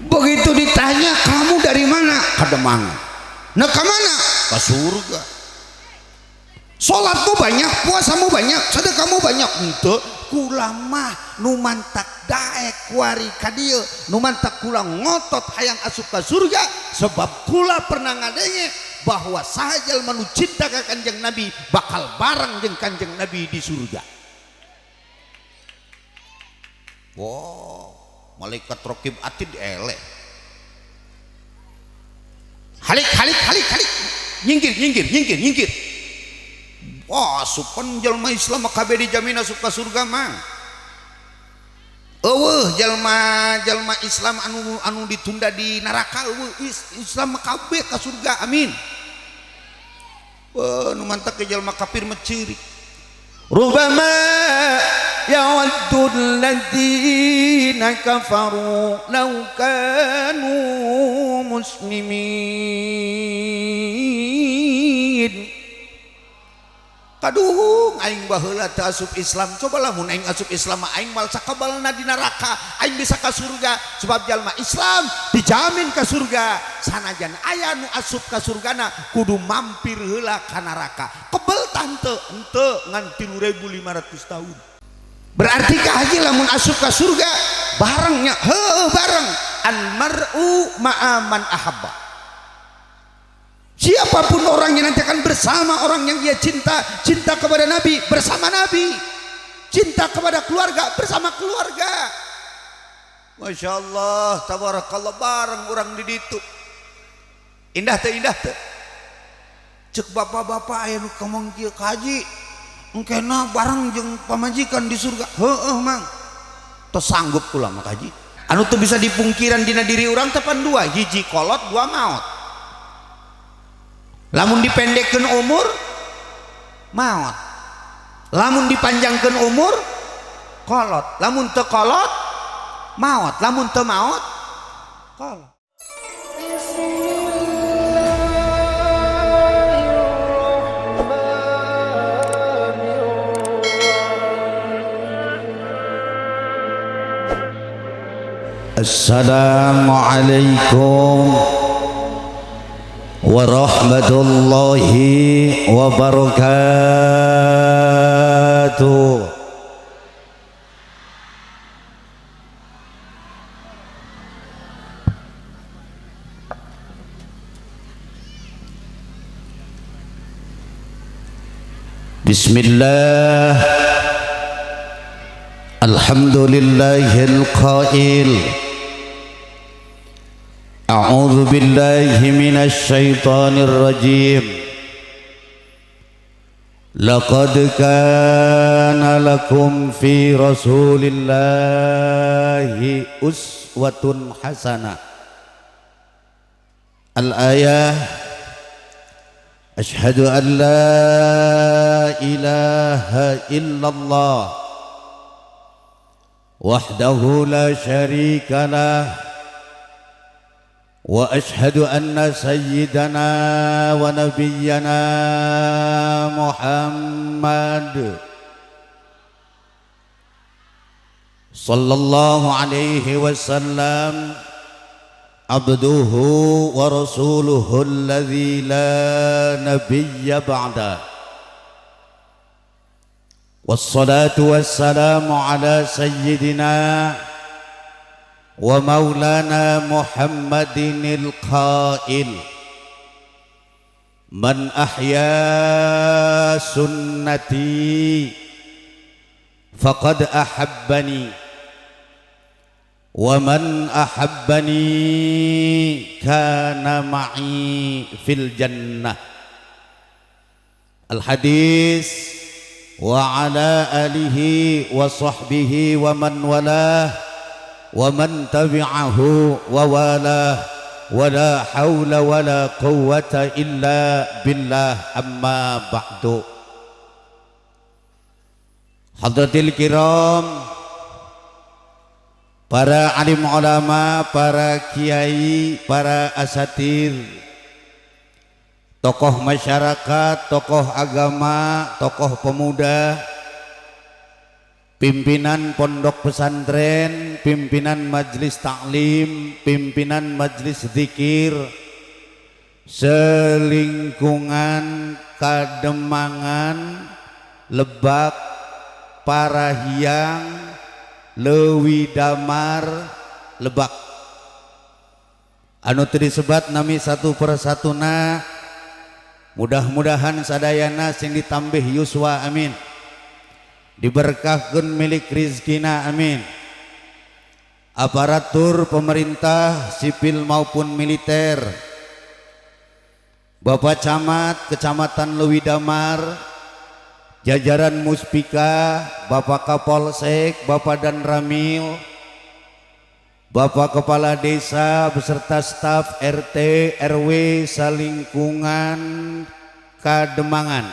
Begitu ditanya, kamu dari mana? Kademangan. Nah kemana? Ke surga. Sholatmu banyak, puasamu banyak, sedekahmu banyak. Untuk kulamah numantak daek kuari kadieu, numantak kula ngotot hayang asup ke surga, sebab kula pernah ngadenge bahwa sahajal manu cinta ka Kanjeng Nabi bakal bareng jeung Kanjeng Nabi di surga. Wow, malaikat rokib atid eleh. Halik, nyingkir. Wah, supan jalma Islam kabeh dijamin asup ka surga mang. Eueuh jalma Islam anu ditunda di neraka, eueuh Islam kabeh ka surga, amin. Nu mantap ke jalma kafir menciri. Rubama yawaddu alladziina kafaru law kanu muslimin. Kaduh aing baheula teu asup Islam, cobalah mun aing asup Islam aing mal sakabalna di neraka, aing bisa ka surga. Sebab jalma Islam dijamin ka surga, sanajan aya nu asup ka surgana kudu mampir heula ka neraka. Kebel tante henteu ngan 3500 tahun. Berarti ka haji lamun asup ka surga barengnya, bareng al mar'u ma'a man ahabba. Siapapun orang yang nanti akan bersama orang yang ia cinta kepada Nabi bersama Nabi, cinta kepada keluarga bersama keluarga. Masya Allah, tabarakallah, bareng orang di ditu. Indah teh. Cek bapak-bapak aya nu ngomong kieu kaji, engkena bareng jeung pamajikan di surga. Heueuh mang, tos sanggup kula mah kaji. Anu teu bisa dipungkiran dina diri urang teh pan dua, hiji kolot, dua maot. Lamun dipendekkeun umur maot, lamun dipanjangkeun umur kolot, lamun teu kolot maot, lamun teu maot kolot. Assalamualaikum warahmatullahi wabarakatuh. Bismillah, alhamdulillahil qail, a'udzu billahi minasy syaithanir rajim. Laqad kana lakum fi Rasulillahi uswatun hasanah. Al-ayah. Asyhadu an la ilaha illallah wahdahu la syarika lah. Wa ashhadu anna sayyidana wa nabiyyana Muhammad sallallahu alaihi wasallam abduhu wa rasuluhu alladhi la nabiyya ba'da. Wassalatu wassalamu ala sayyidina wa maulana Muhammadinil qail, man ahya sunnati faqad ahabbani wa man ahabbani kana ma'i fil jannah. Al hadis wa ala alihi wa sahbihi wa man walah wa man tabi'ahu wa walah wa la hawla wa la quwwata illa billah, amma ba'du. Hadratil kiram, para alim ulama, para kiai, para asatir, tokoh masyarakat, tokoh agama, tokoh pemuda, pimpinan pondok pesantren, pimpinan majelis taklim, pimpinan majelis zikir selingkungan Kademangan, Lebak, Parahiang, Leuwi Damar, Lebak. Anu teu disebat nami satu persatuna, mudah-mudahan sadayana sing ditambih yuswa amin, diberkahkeun milik rizkina amin. Aparatur pemerintah sipil maupun militer, Bapak Camat Kecamatan Leuwi Damar, jajaran Muspika, Bapak Kapolsek, Bapak Dan Ramil, Bapak Kepala Desa beserta staf RT RW salingkungan Kademangan.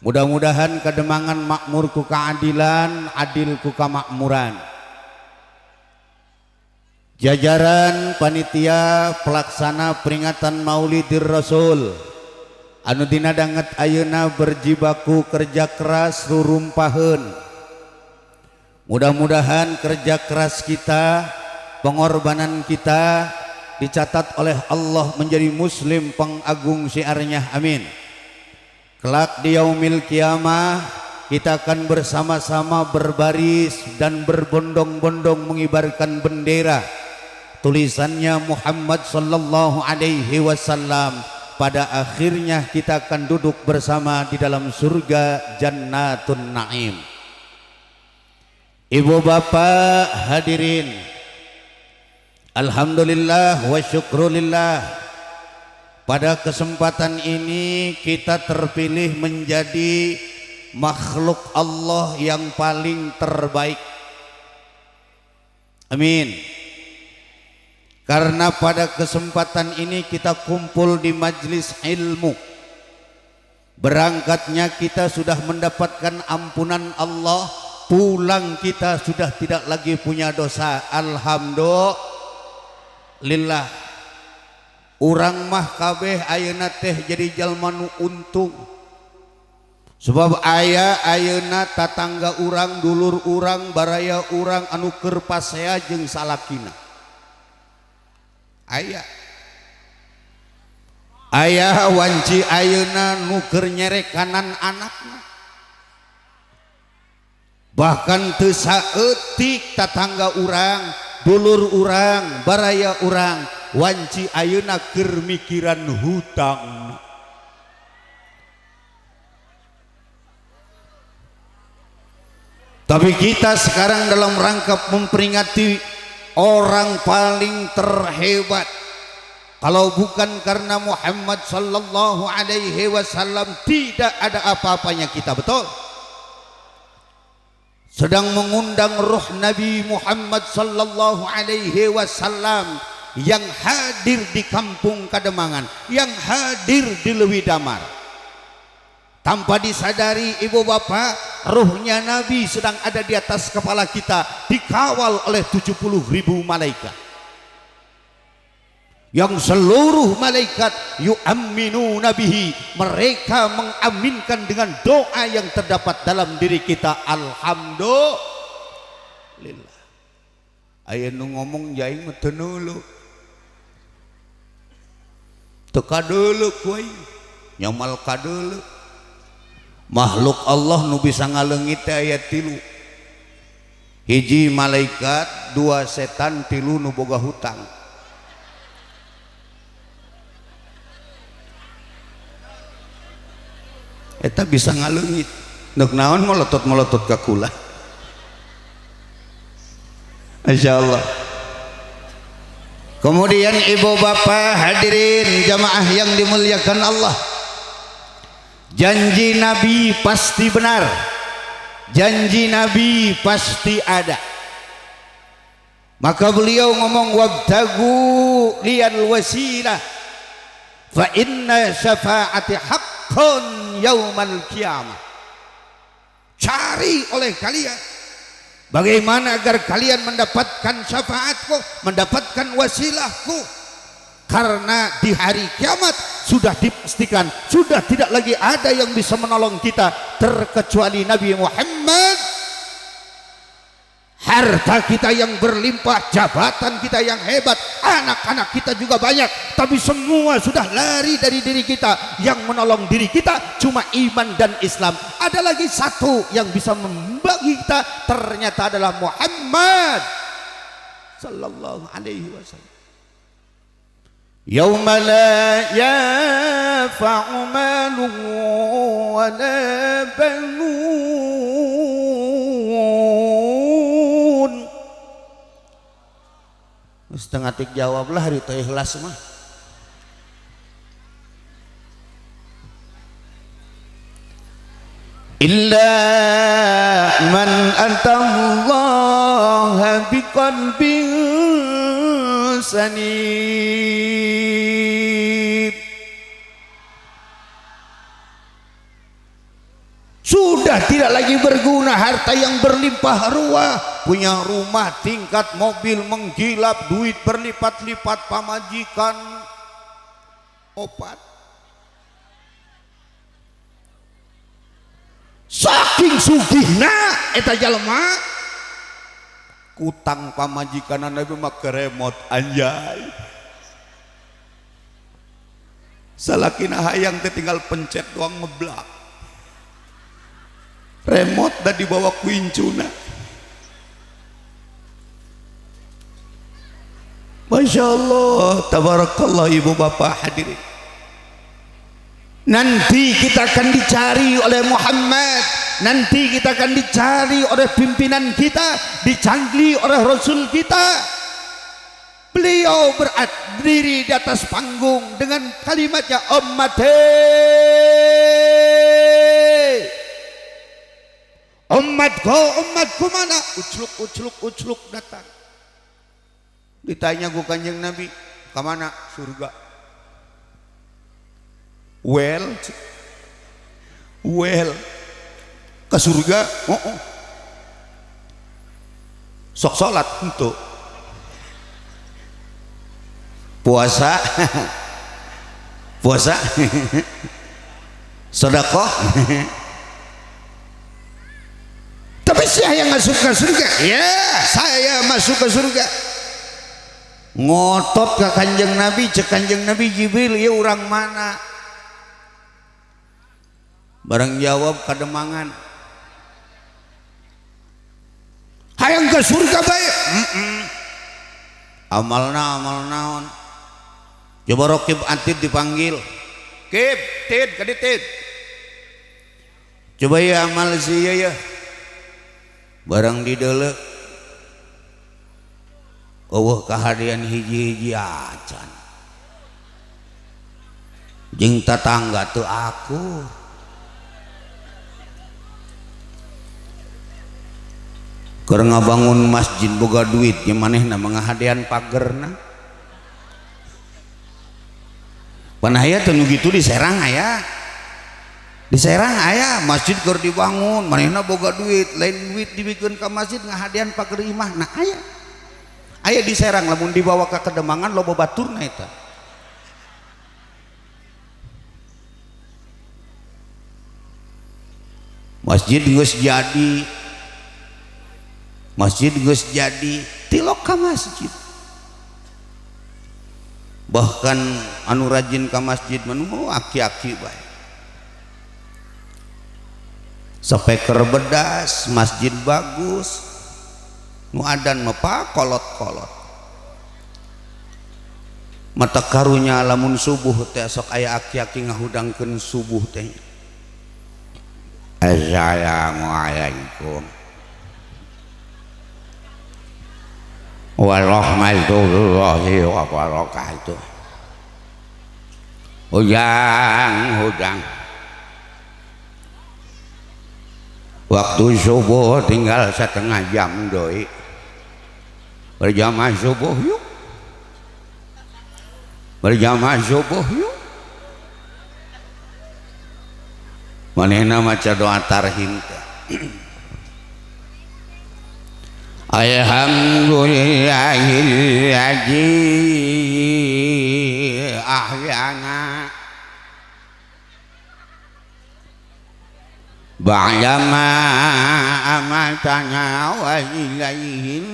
Mudah-mudahan Kademangan makmur ku keadilan, adil ku kamakmuran. Jajaran panitia pelaksana peringatan Maulidir Rasul anu dina danget ayeuna berjibaku kerja keras rurumpaheun. Mudah-mudahan kerja keras kita, pengorbanan kita dicatat oleh Allah menjadi muslim pengagung syiarnya amin. Kelak di yaumil kiamah kita akan bersama-sama berbaris dan berbondong-bondong mengibarkan bendera tulisannya Muhammad sallallahu alaihi wasallam. Pada akhirnya kita akan duduk bersama di dalam surga Jannatun Naim. Ibu bapak hadirin, alhamdulillah wa syukrulillah, pada kesempatan ini kita terpilih menjadi makhluk Allah yang paling terbaik. Amin. Karena pada kesempatan ini kita kumpul di majlis ilmu, berangkatnya kita sudah mendapatkan ampunan Allah, pulang kita sudah tidak lagi punya dosa. Alhamdulillah. Urang mah kabeh ayeuna teh jadi jalma nu untung, sebab aya ayeuna tatangga urang, dulur urang, baraya urang anu keur pasea jeung salakina. Aya wanci ayeuna nu keur nyerekanan anakna, bahkan teu saeutik tatangga urang, dulur urang, baraya urang wanci ayeuna keur mikiran hutang. Tapi kita sekarang dalam rangka memperingati orang paling terhebat. Kalau bukan karena Muhammad sallallahu alaihi wasallam tidak ada apa-apanya kita, betul? Sedang mengundang ruh Nabi Muhammad sallallahu alaihi wasallam yang hadir di kampung Kademangan, yang hadir di Leuwi Damar. Tanpa disadari ibu bapak, ruhnya Nabi sedang ada di atas kepala kita, dikawal oleh 70.000 malaikat, yang seluruh malaikat yu'amminu nabihi, mereka mengaminkan dengan doa yang terdapat dalam diri kita. Alhamdulillah. Aya nu ngomong jaing mah teu neuleuh, teu kadeuleuh ku aing, nyamal kadeuleuh. Makhluk Allah nu bisa ngaleungit aya 3, hiji malaikat, 2 setan, 3 nu boga hutang. Eta bisa ngaleungit, neuk naon melotot-melotot ka kula. Masyaallah. Kemudian ibu bapak hadirin jamaah yang dimuliakan Allah, janji Nabi pasti benar, janji Nabi pasti ada. Maka beliau ngomong wabtagu liyal wasilah fa inna syafaati haqqun yaumal qiyamah. Cari oleh kalian bagaimana agar kalian mendapatkan syafaatku, mendapatkan wasilahku, karena di hari kiamat sudah dipastikan sudah tidak lagi ada yang bisa menolong kita terkecuali Nabi Muhammad harta kita yang berlimpah, jabatan kita yang hebat, anak-anak kita juga banyak, tapi semua sudah lari dari diri kita. Yang menolong diri kita cuma iman dan Islam. Ada lagi satu yang bisa membagi kita, ternyata adalah Muhammad sallallahu alaihi wasallam. Yauma la yanfa'u malun wa la banun. Setengah tik jawab lah hari itu ikhlas mah. Illa man atallaha biqalbin salim. Sudah tidak lagi berguna harta yang berlimpah ruah, punya rumah, tingkat mobil menggilap, duit berlipat-lipat, pamajikan, opat. Saking sugihna eta jalma, kutang pamajikan Nabi mah keremot anjay. Salakina hayang teh tinggal pencet doang ngeblak. Remote dah dibawa ku incuna. Masya Allah, tabarakallah ibu bapak hadirin. Nanti kita akan dicari oleh Muhammad, nanti kita akan dicari oleh pimpinan kita, dicari oleh Rasul kita. Beliau berdiri di atas panggung dengan kalimatnya umatku mana? Ucluk datang. Ditanya ku Kanjeng Nabi, ke mana? Surga. Well, ke surga? Oh. Sok salat untuk puasa, sedekah. Tapi saya masuk ke surga. Ya, saya masuk ke surga. Ngotot ke Kanjeng Nabi, cek Kanjeng Nabi Jibril, ya orang mana? Barang jawab kademangan. Hayang ke surga baik. Amalna amal naon. Coba Rokib Atid dipanggil. Kib, Tid, kaditid. Coba ya amal sih ya. Barang di dele kehadian hiji-hiji acan jeung tetangga tuh aku keur ngabangun masjid boga duit yang manehna mangahadian pagerna panaya teh nu kitu di Serang aya. Di Serang aya masjid keur dibangun, manehna boga duit, lain duit dibikeun ka masjid ngahadian pager imah. Nah aya. Aya di Serang lamun dibawa ka Kedemangan loba baturna eta. Masjid geus jadi. Tilok ka masjid. Bahkan anu rajin ka masjid manu aki-aki bae. Speaker bedas, masjid bagus, nu adan mepa kolot-kolot. Mata karunya lamun subuh teh sok aya aki-aki ngahudangkeun subuh teh. Assalamualaikum warahmatullahi wabarakatuh. Hujang. Waktu subuh tinggal setengah jam doi. Berjamaah subuh yuk. Manehna maca doa tarhim teh. Alhamdulillahilladzi ahyana ba'dama amatana wa ilaihin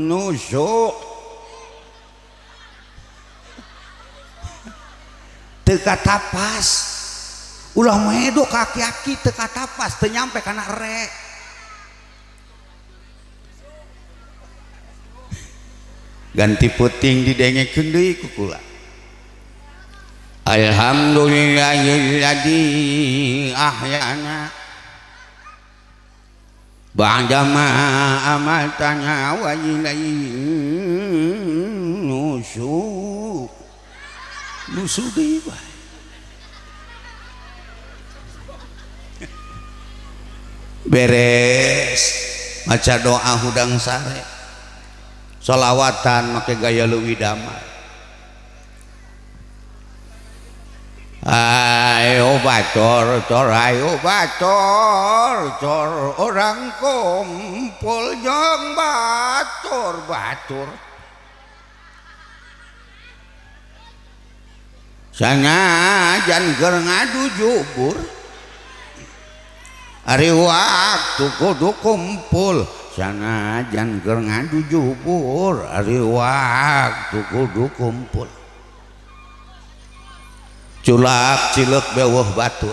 nusyuk teka tapas ulah medo kaki-aki teka tapas teu nyampe kana rek ganti puting didengekeun deui ku kula alhamdulillahilladzi ahyana ba'dama amatana wa ilaihi nusyur nusyur deui bae beres maca doa hudang sare sholawatan make gaya leuwih damai ayo bacor cor ayo bacor cor orang kumpul jeung batur batur sanajan keur ngadu jubur ari waktu kudu kumpul sanajan keur ngadu jubur ari waktu kudu kumpul culak cilek beweh batur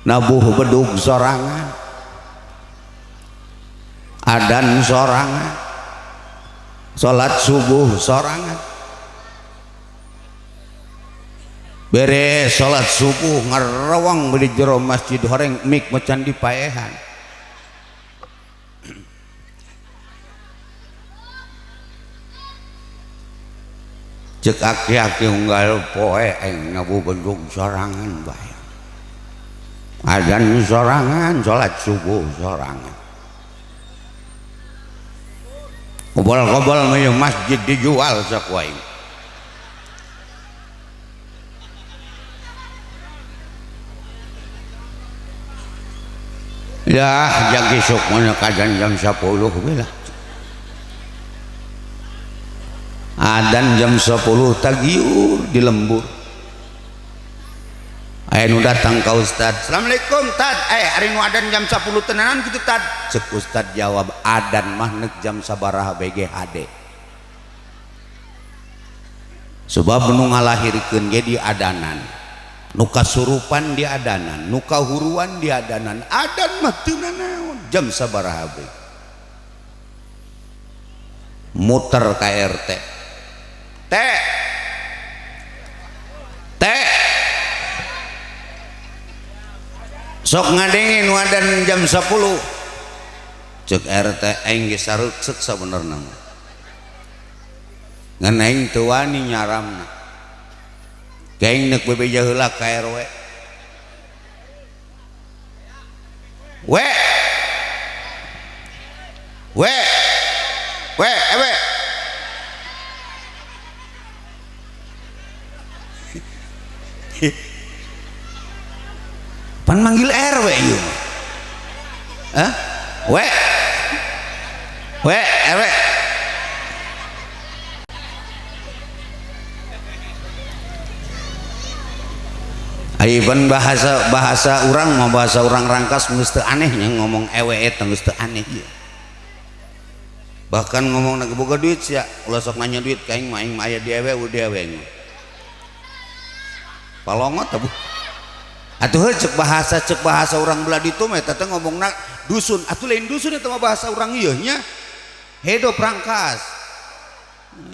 nabuh bedug sorangan adan sorangan salat subuh sorangan beres salat subuh ngarewang di jero masjid horeng mik macan dipaehan cek aki-aki unggal poe eng nabu bedug sorangan bae adzan sorangan salat subuh sorangan kobol-kobol meuh masjid dijual sakuaing ya jang isuk mana kajan jam 10 bila adan jam 10 tagiur di lembur aya nu datang ka ustad assalamualaikum tad ari nu adan jam 10 tenanan kitu tad cek ustad jawab adan mah neuk jam sabaraha BGHD sebab nu ngalahirkeun ge di adanan nu kasurupan di adanan nu kahuruan di adanan adan mah teu naon jam sabaraha be muter ka RT teh sok ngadengin wadan jam 10 cek RT aing ge sareuk sabenerna ngan aing teu wani nyaramna aing neuk bebeja heula ka RW ewe pan manggil RW ieu hah RW Aiban bahasa orang mau bahasa orang rangkas geus teu anehnya ngomong ewe eta geus teu aneh ieu bahkan ngomong na boga duit sia ulah sok nanya duit ka aing mah aing aya di ewe di ewe palongot tuh atuh cek bahasa orang belah ditu mah eta teh ngomongna dusun atuh lain dusun eta mah bahasa orang ieu nya hedop rangkas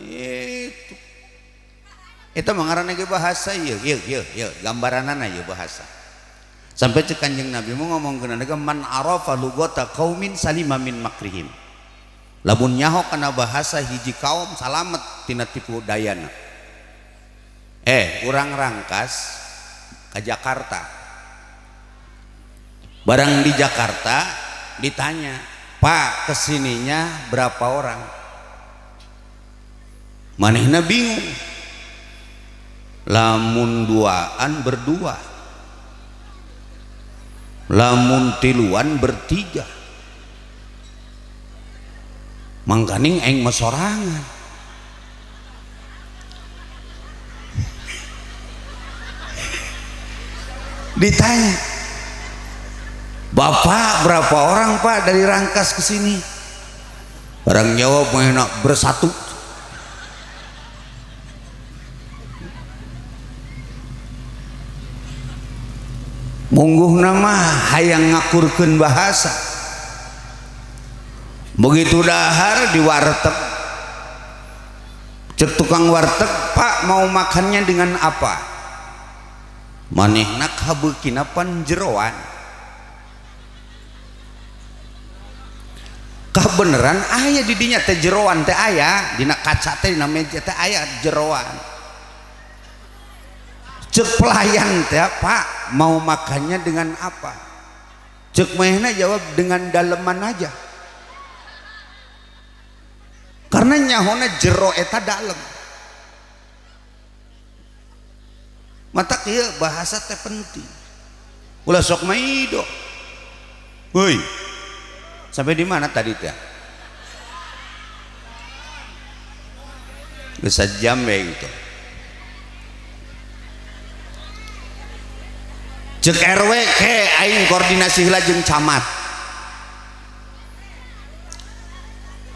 itu eta mah ngaranna ge bahasa ieu gambaranana ieu bahasa sampai cek Kanjeng Nabi mau ngomongkeun ada man arafa lugata qaumin salima min makrihim lamun nyaho kana bahasa hiji kaum salamet tina tipu dayana urang rangkas ke Jakarta barang di Jakarta ditanya Pak kesininya berapa orang manehna bingung lamun duaan berdua lamun tiluan bertiga mangkaning aing mah sorangan Ditanya, Bapak berapa orang Pak dari Rangkas ke sini? Orang jawab enak bersatu. Mungguh nama hayang ngakurkeun bahasa. Begitu dahar di warteg, cek tukang warteg, Pak mau makannya dengan apa? Manehna kabeukina pan jeroan. Kebeneran aya di dinya teh jeroan teh aya, dina kaca teh dina meja teh aya jeroan. Cek pelayan teh, Pak mau makannya dengan apa? Cek manehna jawab dengan daleman aja. Karena nyahona jero eta dalem. Mata kieu bahasa teh penting. Ulah sok maido. Woi. Sampai di mana tadi teh? Bisa jam ya gitu. Cek RW ke aing koordinasi heula jeung camat.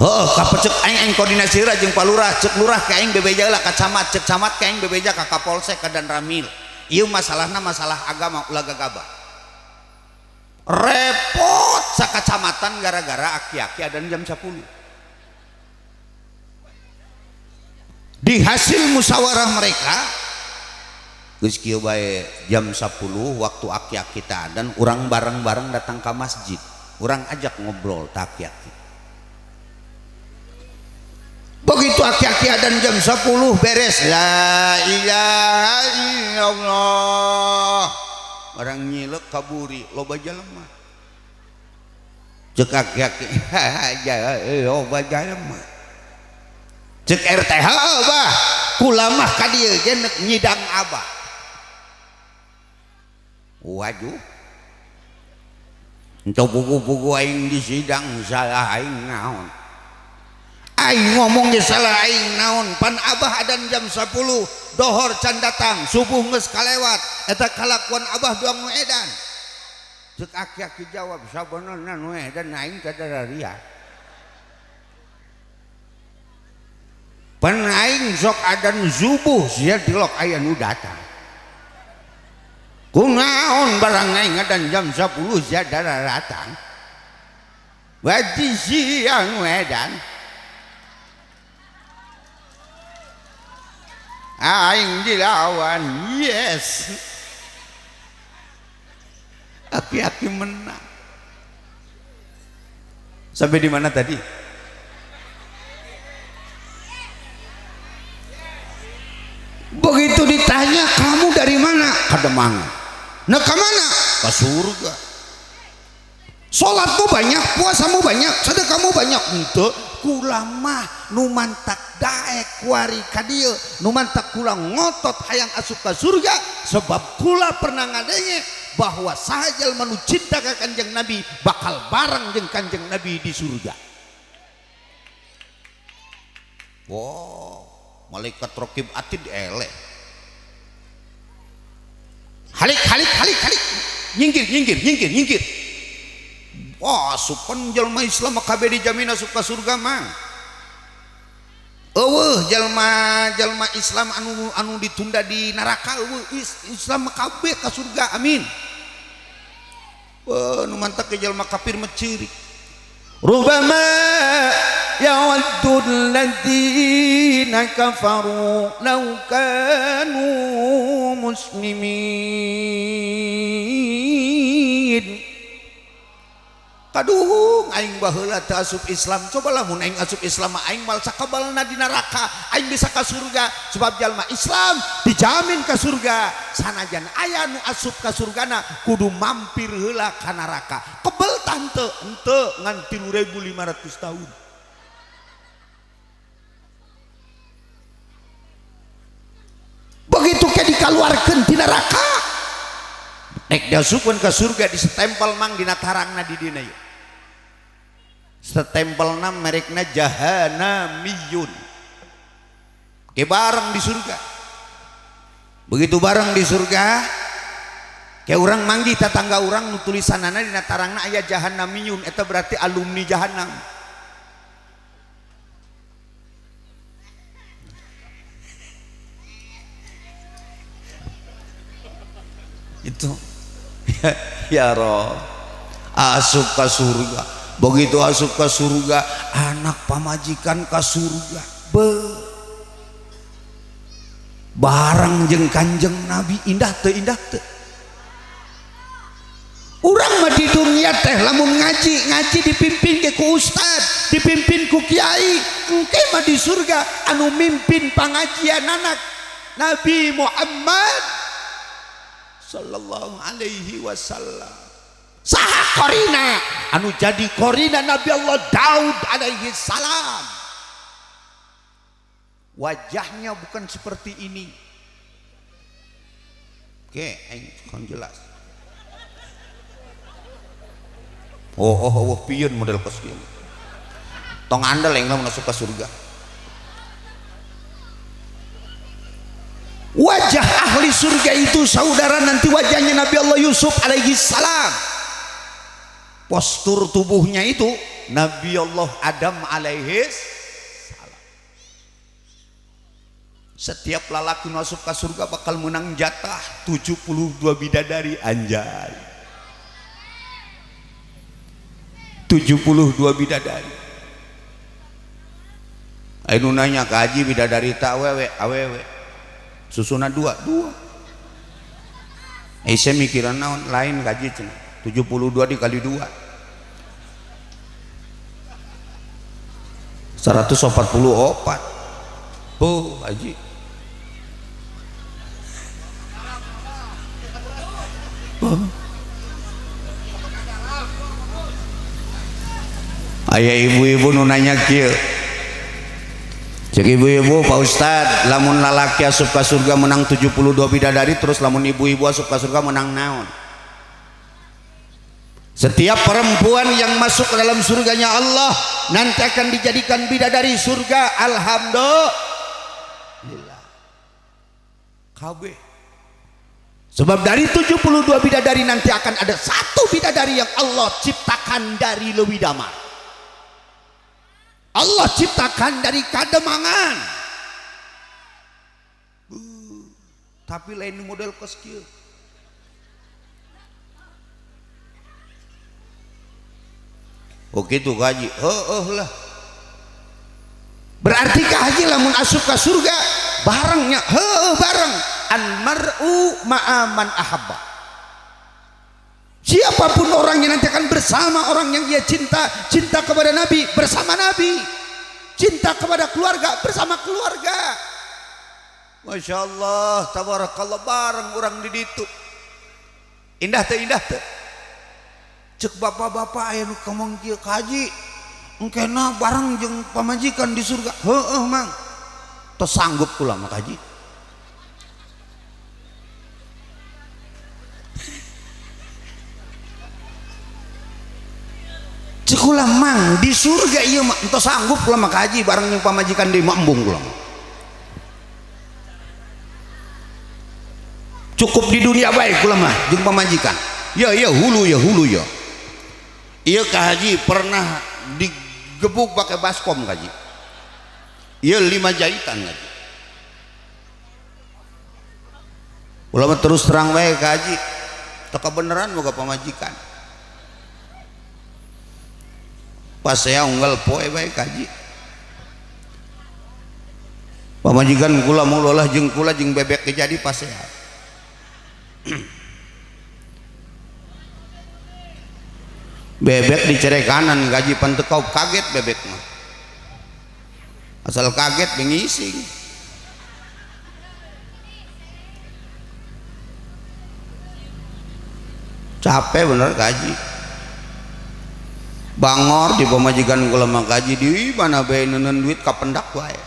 Heuh, kapecek aing koordinasi heula jeung palurah, cek lurah ke aing bebeja heula ka camat, cek camat ke aing bebeja ka Kapolsek ka Dan Ramil. Ieu masalahna masalah agama ulah gagabah. Repot sakacamatan gara-gara aki-aki adan jam 10. Di hasil musyawarah mereka geus kieu bae jam 10 waktu aki-aki teh dan urang bareng-bareng datang ke masjid. Urang ajak ngobrol teh aki-aki. Begitu aki-aki adan jam 10 beres la ilaha illallah. Orang nyilek kaburi loba jalema. Cek aki-aki loba jalema. Cek RTH bah kulamah ka dieu ge nyidang abah. Waduh, untuk buku-buku aing disidang salah aing naon? Aing ngomong ge salah aing naon? Pan abah adan jam 10, dohor can datang, subuh geus kalewat, eta kalakuan abah doang nu edan. Cek aki-aki jawab, sabenerna nu edan aing kadararia. Pan aing sok adan subuh sia dilok aya nu datang. Kunaon barang aing ngadan jam 10 jadara datang. Wadi siang wedan. Aing dilawan, yes. Aki-aki menang. Sampai di mana tadi? Begitu ditanya, kamu dari mana? Kademangan. Nah kemana? Ke surga. Sholatmu banyak, puasamu banyak, sedekahmu banyak. Untuk kulamah numantak daek kuari kadieu, numantak kula ngotot hayang asup ke surga. Sebab kula pernah ngadenge bahwa sahajal manu cinta ka Kanjeng Nabi bakal bareng jeung Kanjeng Nabi di surga. Wow, malaikat rokib atid eleh. Halik, nyingkir. Wah, supan jalma Islam kabeh dijamin asup ka surga mang. Eueuh jalma Islam anu ditunda di neraka eueuh Islam kabeh ka surga, amin. Nu mantak ke jalma kafir mecirik. Rubama yawaddul ladzina kafaru law kanu muslimin. Kaduhung aing baheula teu asup Islam, cobalah mun aing asup Islam aing mal sakabalna di neraka, aing bisa ka surga. Sebab jalma Islam dijamin ka surga. Sanajan aya nu asup ka surgana kudu mampir heula ka neraka. Kebel tante henteu ngan 3500 tahun. Begitu ke dikaluarkeun ti neraka. Nek diasupkeun ka surga disetempel mang dina tarangna di dina ieu. Setempelna merekna Jahanamiyun. Ke bareng di surga. Begitu bareng di surga, kayak orang manggih tetangga orang nu tulisanana dina tarangna aya jahannamiyun eta berarti alumni jahannam. Itu ya roh asup ke surga. Begitu asup ke surga anak pamajikan ke surga barang jeung kanjeng Nabi indah teu urang mah di dunia teh lamun ngaji dipimpin ke ku ustad, dipimpin ku kiai, engke mah di surga anu mimpin pangajian anak Nabi Muhammad sallallahu alaihi wasallam. Saha korina anu jadi korina Nabi Allah Daud alaihi salam. Wajahnya bukan seperti ini. Oke, aing jelas. Oh, piun model kos kieu. Tong andal yang lamun masuk ke surga. Wajah ahli surga itu saudara nanti wajahnya Nabi Allah Yusuf alaihi salam. Postur tubuhnya itu Nabi Allah Adam alaihi salam. Setiap lalaki masuk ke surga bakal menang jatah 72 bidadari anjay. 72 bidadari. Ayo nanya ke haji bidadari tak awewe. Susuna dua. Saya mikiran naon lain kaji cenah. 72 dikali 2. 144. Oh, haji. Oh. Ayah ibu-ibu nu nanya kieu. Cek ibu-ibu, Pak Ustad, lamun lalaki asup ka surga menang 72 bidadari, terus lamun ibu-ibu asup ka surga menang naon? Setiap perempuan yang masuk ke dalam surganya Allah nanti akan dijadikan bidadari surga. Alhamdulillah. Kabeh. Sebab dari 72 bidadari nanti akan ada satu bidadari yang Allah ciptakan dari leuwih damar. Allah ciptakan dari kademangan. Tapi lain model kos kieu. Oh gitu haji. Lah. Berarti ka haji lamun asup ka surga barengnya bareng an mar'u ma'aman ahabba. Siapapun orangnya nanti akan bersama orang yang dia cinta kepada Nabi bersama Nabi, cinta kepada keluarga bersama keluarga. Masya Allah, tabarakallah bareng orang di ditu. Indah teh. Cek bapak-bapak aya nu ngomong kieu kaji, engkena bareng jeung pamajikan di surga. Heueuh mang. Tos sanggup kula mah kaji. Cekulah mang di surga ieu mah tos sanggup kula mah kaji bareng jeung pamajikan deui mah embung kula mah. Cukup di dunia baik kula mah jeung pamajikan. Ya hulu ya. Iya ka haji pernah digebuk pakai baskom kaji. Iya 5 jahitan kaji. Ulama terus terang wae ka haji. Teka beneran boga pamajikan. Pas saya unggal poe bae kaji. Pamajikan kula maulah jeung kula jeung bebek kejadi pas sehat. Bebek dicerek kanan gaji pantekau kaget bebek mah. Asal kaget bengising. Capek bener gaji. Bangor di pemajikan kula mah gaji di mana bae neuneun duit kapendak wae.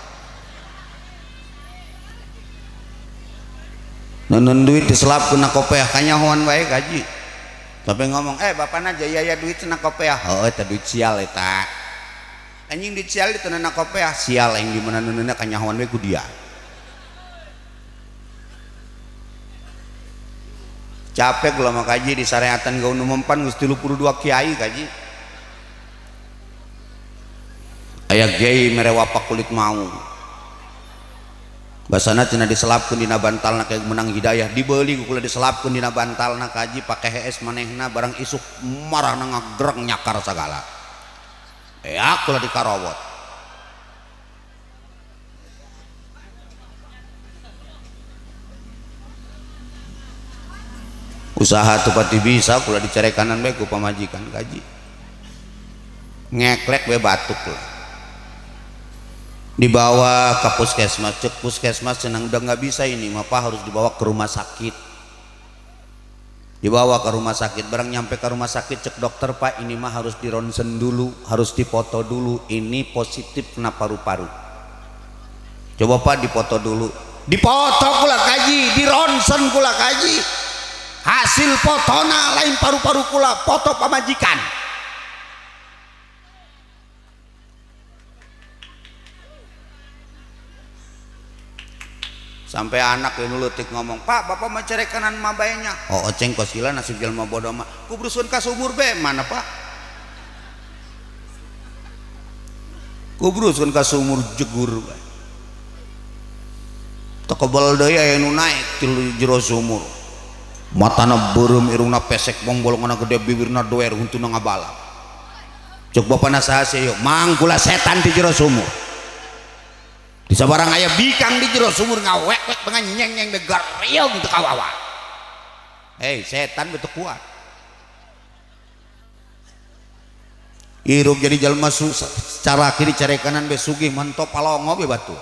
Neuneun duit diselap kena kopeah kanyahoan wae gaji. Tapi ngomong, bapakna jaya duit cenah kopeah. Heuh eta duit sial eta. Anjing duit sial itu nana kopeah sial yang di mana neuneunna kanyahoan we ku dia. capek lama kaji di syariatan gaun mempan geus 32 kiai kaji aya kiai mere wapak kulit mau basana cenah diselapkeun dina bantalna kayak menang hidayah dibeuli kula diselapkeun dina bantalna kaji pake HS manehna barang isuk marahna ngagreng nyakar sagala kula dikarowot usaha tepati bisa kula dicari kanan bae ku pamajikan kaji ngeklek bae batuk lah dibawa ke puskesmas cek puskesmas senang udah nggak bisa ini mah Pak harus dibawa ke rumah sakit dibawa ke rumah sakit barang nyampe ke rumah sakit cek dokter Pak ini mah harus di ronsen dulu harus dipoto dulu ini positif kena paru-paru coba Pak dipoto dulu dipoto kula kaji di ronsen kula kaji hasil fotona lain paru-paru kula foto pamajikan sampai anak yang nuletik ngomong Pak bapak mau cari kanan mabayanya oh ceng kosila nasib jalma bodoh mah kubrusun ka sumur be mana Pak kubrusun ka sumur jegur be tekebal deui aya nu naik ti jero sumur matana beureum irungna pesek bonggolongna gede bibirna doer huntuna ngabala cek bapana saha yuk mang kula setan di jero sumur di sabarang aya bikang di jero sumur ngawek-wek dengan nyeng-nyeng begariung teu kawawa setan betul kuat irup jadi jalma secara kiri cari kanan be sugih mantop palongo be batu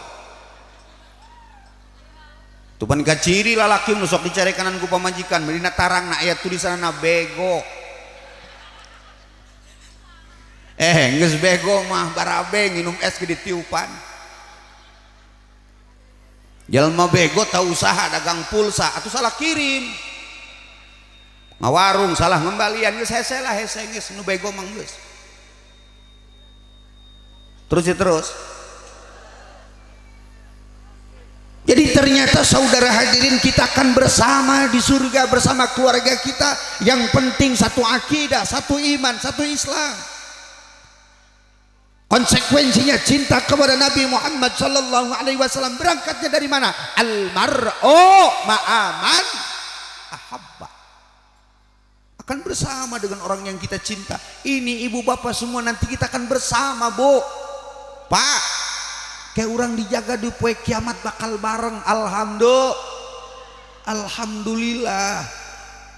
tupan kaciri lalaki nusok dicari kanan ku pamajikan medina tarang na ayat tulisanna bego geus bego mah barabe nginum es ke ditiupan jalma bego tahu usaha dagang pulsa atau salah kirim ngawarung salah ngembalian geus hese lah hese geus nu bego mah geus terus jadi ternyata saudara hadirin kita akan bersama di surga bersama keluarga kita yang penting satu akidah satu iman satu Islam konsekuensinya cinta kepada Nabi Muhammad sallallahu alaihi wasallam berangkatnya dari mana? Al-mar'u ma'aman ahabba. Akan bersama dengan orang yang kita cinta. Ini ibu bapak semua nanti kita akan bersama, Bu. Pak, kayak orang dijaga di poe kiamat bakal bareng. Alhamdulillah.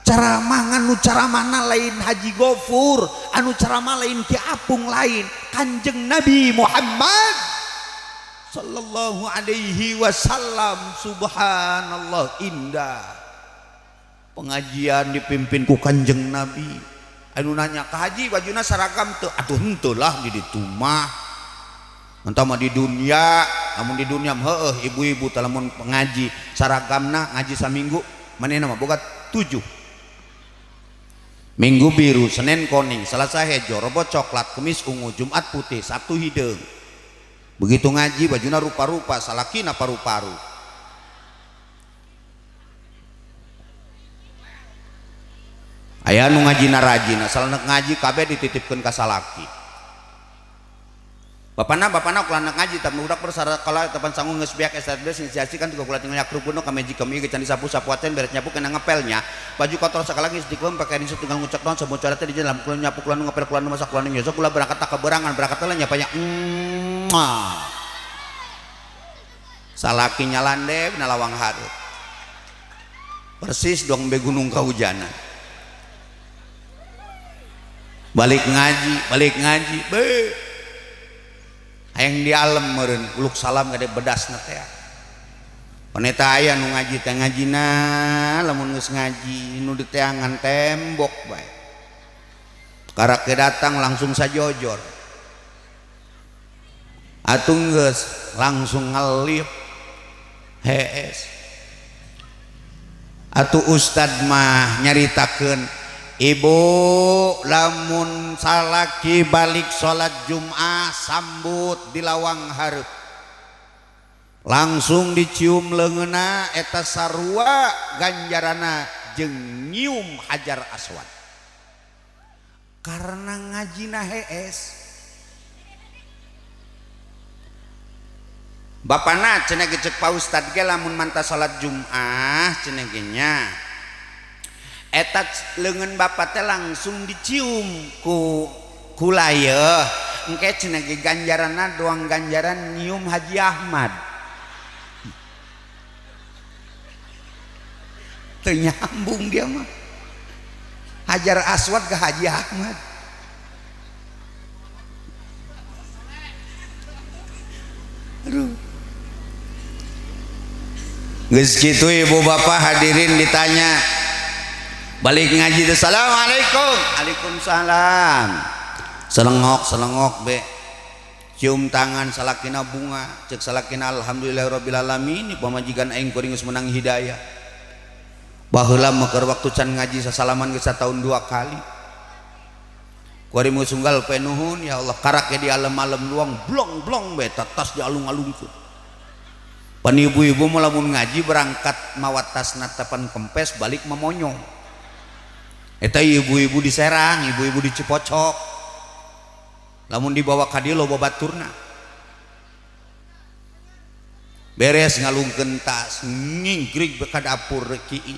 Caramah anu caramana lain Haji Gofur anu caramah lain Ki Apung lain Kanjeng Nabi Muhammad sallallahu alaihi wasallam subhanallah indah pengajian dipimpin ku Kanjeng Nabi anu nanya ka haji bajuna saragam teu atuh henteu lah di ditu mah entah mah di dunia namun di dunia heueuh ibu-ibu teh lamun ngaji saragamna ngaji saminggu manehna mah boga 7 Minggu biru, Senin kuning, Selasa hejo, Rebo coklat, Kemis ungu, Jumat putih, Sabtu hidung. Begitu ngaji bajuna rupa-rupa, salakina paru-paru. Aya nu ngajina rajin, asal ngaji kabeh dititipkeun ka salaki. Bapana kula anak ngaji tapi udak bersara kala tepan sanggung geus beak SRD inisiasi kan juga kula tinggal nyakrupun ka meji kami ge can disapu-sapuaten beres nyapu kena ngepelnya baju kotor sakala geus diklem pakai disu tinggal ngucek naon sabun coret teh di dalam kula nyapu kula nu ngepel kula nu masak kula nu nyoso kula berangkat ka berangan berangkat teh nyapanya salaki nyalande na lawang hareup persis dong be gunung kahujanan balik ngaji be hayang di alam meureun uluk salam gade bedasna teh paneta aya nu ngaji teh ngajina lamun geus ngaji nu di teangan tembok bae karak datang langsung sajojor atuh geus langsung ngalip hees atuh ustad mah nyaritakeun ibu lamun salaki balik sholat Jum'ah sambut di lawang hareup langsung dicium leungeuna eta sarua ganjarana jeung nyium Hajar Aswad karena ngajina hees. Bapana cenah ge ceuk Pak Ustad ge lamun manta salat Jumat cenah ge nya eta leungeun bapa teh langsung dicium ku kulayeuh engke cenah ge ganjaranna doang ganjaran nyium Haji Ahmad. Teu nyambung dia mah Hajar Aswad ke Haji Ahmad. Aduh. Geus kitu ibu bapak hadirin ditanya balik ngaji teh assalamualaikum. Waalaikumsalam. Selengok be cium tangan salakina bunga cek salakina alhamdulillahirabbil alamin pamajikan aing kuring geus menang hidayah. Baheula mah keur waktu can ngaji sasalaman geus sataun 2 kali. Kuring geus unggal pe nuhun ya Allah karake di alam-alam luang blong-blong be tas di alung-alungkeun. Pan ibu-ibu mau lamun ngaji berangkat mawat tasna tapan kempes balik memonyong. Eta ibu-ibu di Serang, ibu-ibu di Cipocok. Lamun dibawa ka dieu loba baturna. Beres ngalungkeun tas, nyingkrig ka dapur kieu.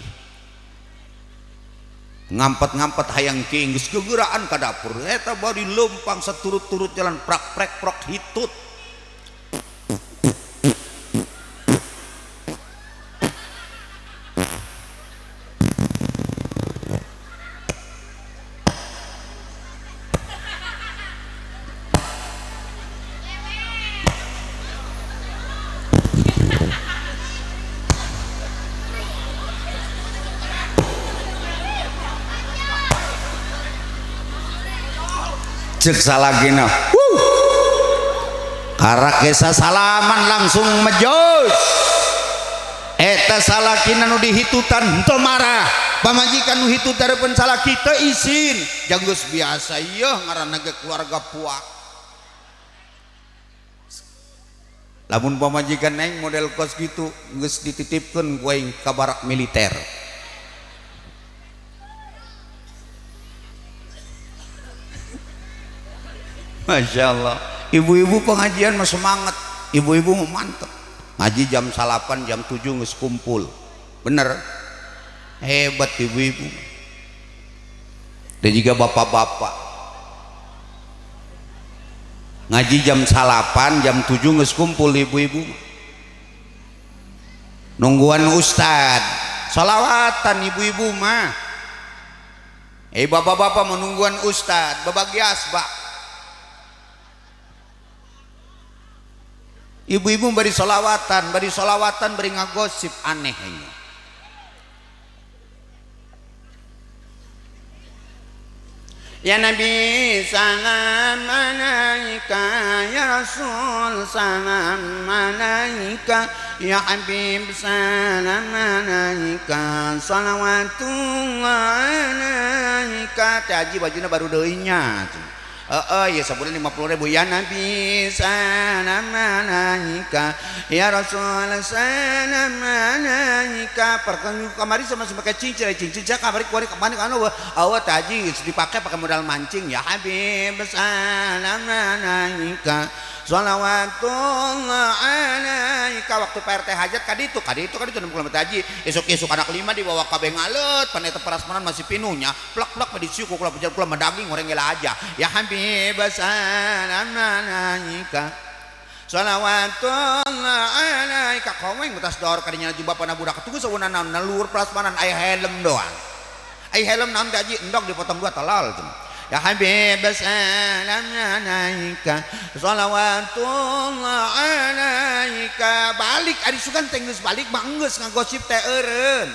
Ngampet-ngampet hayang kieu geus gegeuraan ka dapur. Eta bari leumpang saturut-turut jalan prak-prek prok hitut. Cek salagina karake salaman langsung mejos eta salakina nu dihitutan henteu marah pamajikan nu hitutareupun salaki teu izin janggeus biasa ieu ngaranna ge keluarga puak. Lamun pamajikan aing model kos kitu geus dititipkeun ku aing ka barak militer. Masya Allah, ibu-ibu pengajian mah semangat, ibu-ibu mah mantep ngaji jam 8 jam 7 geus kumpul, bener hebat ibu-ibu. Dan juga bapak-bapak ngaji jam 8 jam 7 geus kumpul ibu-ibu nungguan ustad salawatan ibu-ibu mah bapak-bapak menungguan ustad babagi asbak. Ibu-ibu bari solawatan bari ngagosip aneh ini. Ya Nabi salam alaika, ya Rasul salam alaika, ya Habib salam alaika, salawatullah alaika. Taji bajuna baru deuinya. Ya sebulan 50.000 ya Nabi salam alaika, ya Rasul salam alaika. Perkara kamari sama pakai cincin kamari kuari kemana kan awat taji dipakai pakai modal mancing. Ya Habib salam alaika, shalawatullah alaika. Waktu PRT hajat kaditu 60 haji esok anak 5 dibawa kabeh ngalet pan eta prasmanan masih pinuhnya plak-plak disiu kula pejar kula daging goreng gela aja. Ya Habib salam alaika, shalawatullah alaika. Komeng mutas dor kadinya jumpa pana budak tunggu sauna nalur prasmanan aya helm doang. Aya helm naon teh haji endog dipotong 2 talal. Ya Habib salam alaika, shalawatullah alaika. Balik ari sugan teh geus balik mah geus ngagosip teh eureun.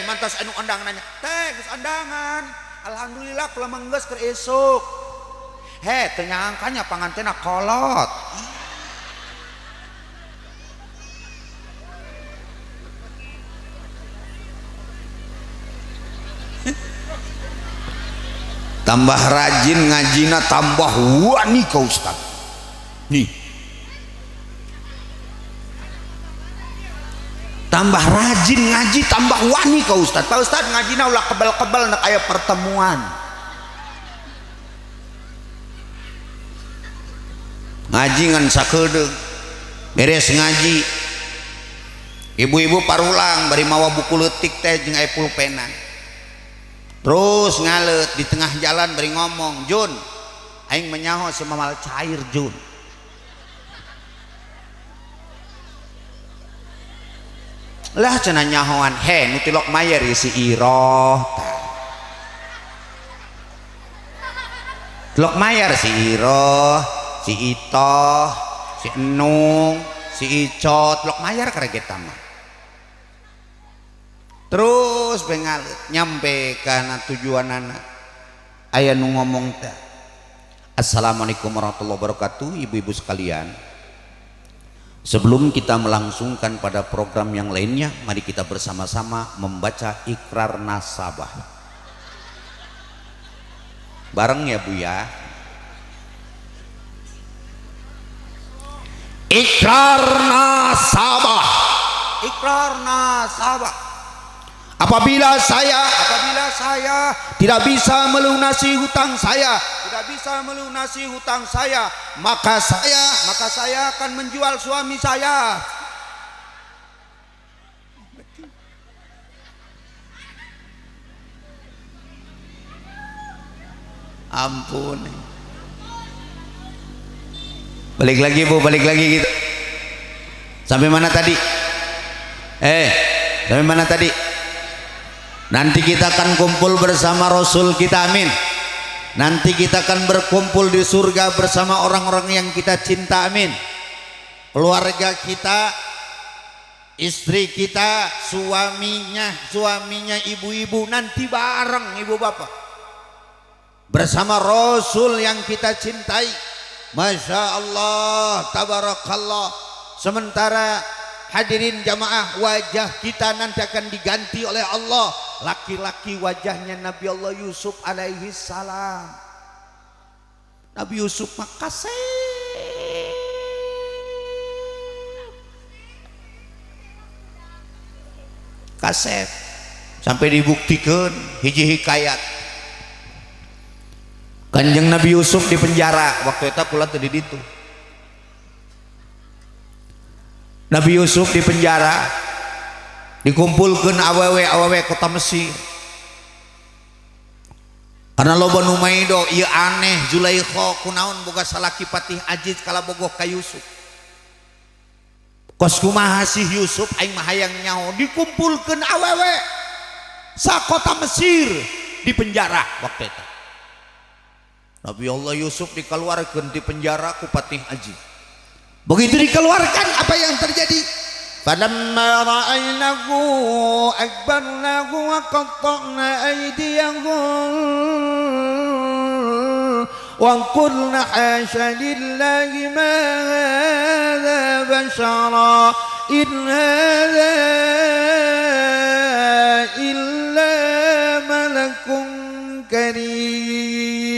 Mantas anu ondang nanya teh geus ondangan alhamdulillah kula mah geus keur esuk. Teu nyangkanya pangantena kolot. Tambah rajin ngajina tambah wani ka ustad nih tambah rajin ngaji, tambah wani ka ustad. Pak ustad ngajina ulah kebal-kebal nak aya pertemuan. Ngaji ngan sakedeug beres ngaji ibu-ibu parulang bari mawa buku leutik teh jeung aya pulpena terus ngalet di tengah jalan bari ngomong, Jun aing menyaho semamal cair Jun. Lah cenah nyahoan he nu tilok mayer si Iroh tilok mayer si Iroh, si Itoh, si Enung, si Icot, lok mayar kareget mah. Terus bengalit nyampe kana tujuanana. Aya nu ngomong teh. Assalamualaikum warahmatullahi wabarakatuh, ibu-ibu sekalian. Sebelum kita melangsungkan pada program yang lainnya, mari kita bersama-sama membaca ikrar nasabah. Bareng ya Bu ya. Ikrar nasabah. Ikrar nasabah. Apabila saya tidak bisa melunasi hutang saya, maka saya akan menjual suami saya. Ampun. Balik lagi Bu, balik lagi gitu. Sampai mana tadi? Sampai mana tadi? Nanti kita akan kumpul bersama Rasul kita, amin. Nanti kita akan berkumpul di surga bersama orang-orang yang kita cinta, amin. Keluarga kita, istri kita, suaminya ibu-ibu nanti bareng ibu bapak bersama Rasul yang kita cintai. Masya Allah, tabarakallah. Sementara hadirin jamaah, wajah kita nanti akan diganti oleh Allah. Laki-laki wajahnya Nabi Allah Yusuf alaihi salam. Nabi Yusuf makasih kasep sampai dibuktikan hiji hikayat. Kanjeng Nabi Yusuf di penjara waktu itu pula tadi itu. Nabi Yusuf di penjara dikumpulkan awewe kota Mesir. Karena loba nu maido ieu aneh Zulaikha kunaon boga salaki patih ajiz kala bogoh ka Yusuf. Kos kumaha sih Yusuf aing mah hayang nyaho, dikumpulkan awewe sa kota Mesir di penjara waktu itu. Nabi Allah Yusuf dikeluarkan di penjara ku patih ajiz. Begitu dikeluarkan apa yang terjadi? Falamma ra'aynahu akbarnahu wa qatta'na aydiyahum wa qulna hasya lillahi ma hadha bashara in hadha illa malakun karim.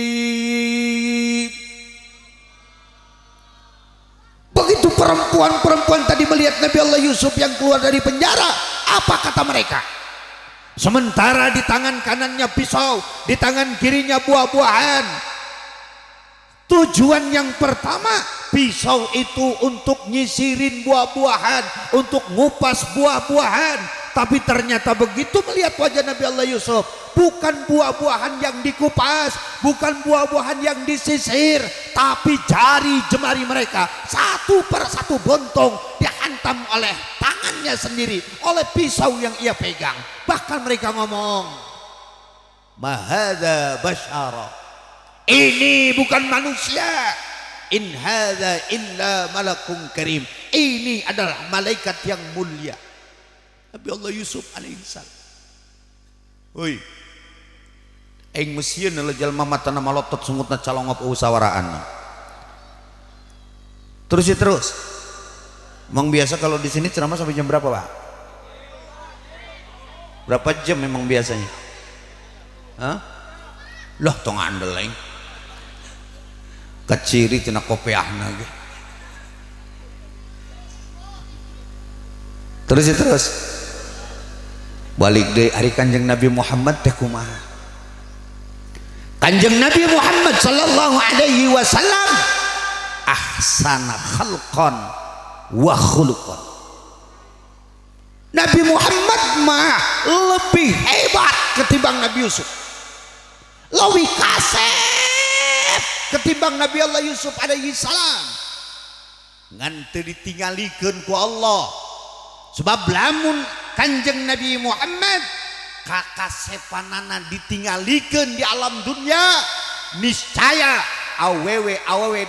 Begitu perempuan-perempuan tadi melihat Nabi Allah Yusuf yang keluar dari penjara, apa kata mereka? Sementara di tangan kanannya pisau, di tangan kirinya buah-buahan. Tujuan yang pertama, pisau itu untuk nyisirin buah-buahan, untuk ngupas buah-buahan. Tapi ternyata begitu melihat wajah Nabi Allah Yusuf, bukan buah-buahan yang dikupas, bukan buah-buahan yang disisir, tapi jari jemari mereka satu per satu bontong dihantam oleh tangannya sendiri, oleh pisau yang ia pegang. Bahkan mereka ngomong, ma hadza basyara, ini bukan manusia, in hadza illa malakun karim, ini adalah malaikat yang mulia. Nabi Allah Yusuf alaihissalam. Hoi, aing mesieun le jalma matana malotot sungutna calongop usawaraan. Terus. Memang biasa kalau di sini ceramah sampai jam berapa, Pak? Berapa jam memang biasanya? Hah? Lah tong andel aing. Kaciri cenah kopiahna ge. terus balik deh hari Kanjeng Nabi Muhammad teh kumaha. Kanjeng Nabi Muhammad sallallahu alaihi wasallam ahsana khalqan wa khuluqan. Nabi Muhammad mah lebih hebat ketimbang Nabi Yusuf, lebih kasep ketimbang Nabi Allah Yusuf alaihi salam. Ngan teu ditinggalikeun ku Allah, sebab lamun Kanjeng Nabi Muhammad kakasepanana ditinggalikeun di alam dunia, niscaya awewe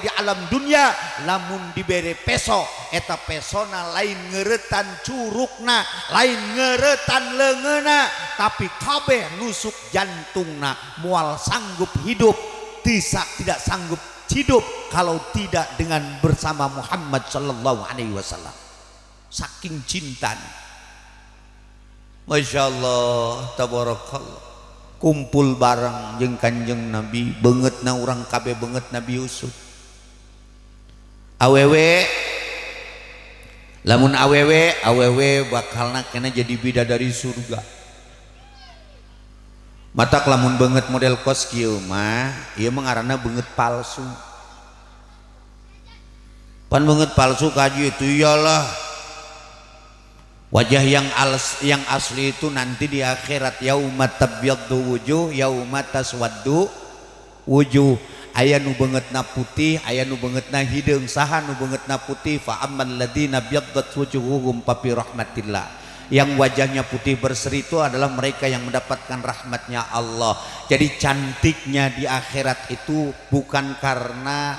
di alam dunia lamun dibere peso eta pesona lain ngeretan curugna, lain ngeretan leungeuna, tapi kabeh nusuk jantungna moal sanggup hidup, tidak sanggup hidup kalau tidak dengan bersama Muhammad sallallahu alaihi wasallam. Saking cintanya, Masya Allah, tabarakallah, kumpul bareng jeung Kanjeng Nabi, beungeutna urang kabeh beungeut Nabi Yusuf. Awewe, lamun awewe bakalna kena jadi bidadari surga. Matak lamun beungeut model kos kieu mah, ieu mah ngaranna beungeut palsu. Pan beungeut palsu kaji itu iyalah wajah yang asli itu nanti di akhirat, yauma tabyaddu wujuh yauma taswaddu wujuh. Aya nu beungeutna putih, aya nu beungeutna hideung. Saha nu beungeutna putih? Fa ammal ladzina byaddat wujuhuhum fa bi rahmatillah. Yang wajahnya putih berseri itu adalah mereka yang mendapatkan rahmatnya Allah. Jadi cantiknya di akhirat itu bukan karena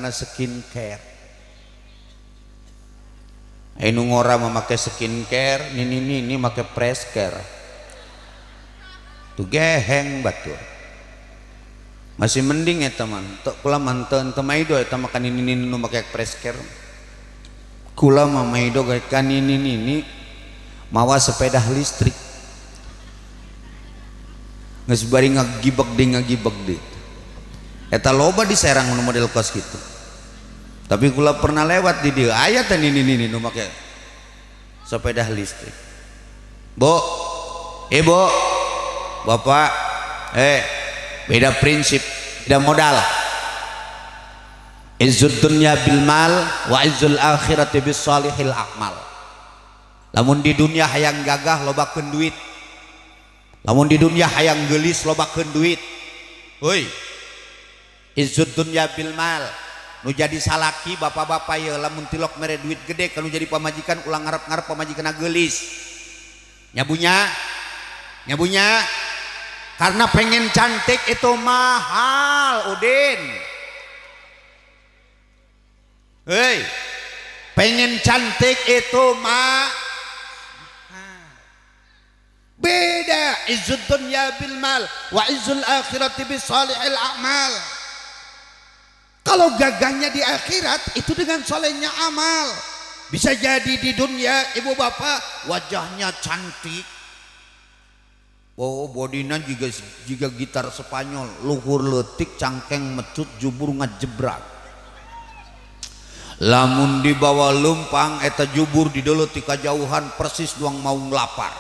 skincare. Anu ngora memakai skincare, ini make press care. Tu geheng batur. Masih mending ya teman, kula manten temaido eta makan ini nu make press care. Kula mamaido kan ini mawa sepeda listrik. Geus bari ngagibeg deui. Eta loba di Serang nu model kos gitu. Tapi kula pernah lewat di dieu aya teh ini nu make sepeda listrik. Bo, Bo, Bapak, beda prinsip, beda modal. Izzud dunya bil mal wa izzul akhirati bis salihil a'mal. Lamun di dunia hayang gagah lobakeun duit, lamun di dunia hayang geulis lobakeun duit. Heuy, izzud dunya bil mal, nu jadi salaki bapak-bapak ye lamun tilok mere duit gede, kalau jadi pamajikan ulang ngarep-ngarep pamajikanna geulis. Nyabunya karena pengen cantik itu mahal, Udin. Hei, pengen cantik itu beda. Izzud dunya bil mal wa izzul akhirati bis salihil a'mal. Kalau gagahnya di akhirat itu dengan solehnya amal. Bisa jadi di dunia ibu bapak wajahnya cantik, oh bodina juga gitar Spanyol, luhur leutik, cangkeng mecut, jubur ngajebrak. Lamun dibawa lempang eta jubur dideuleuh ti kajauhan persis duang mau ngelapar.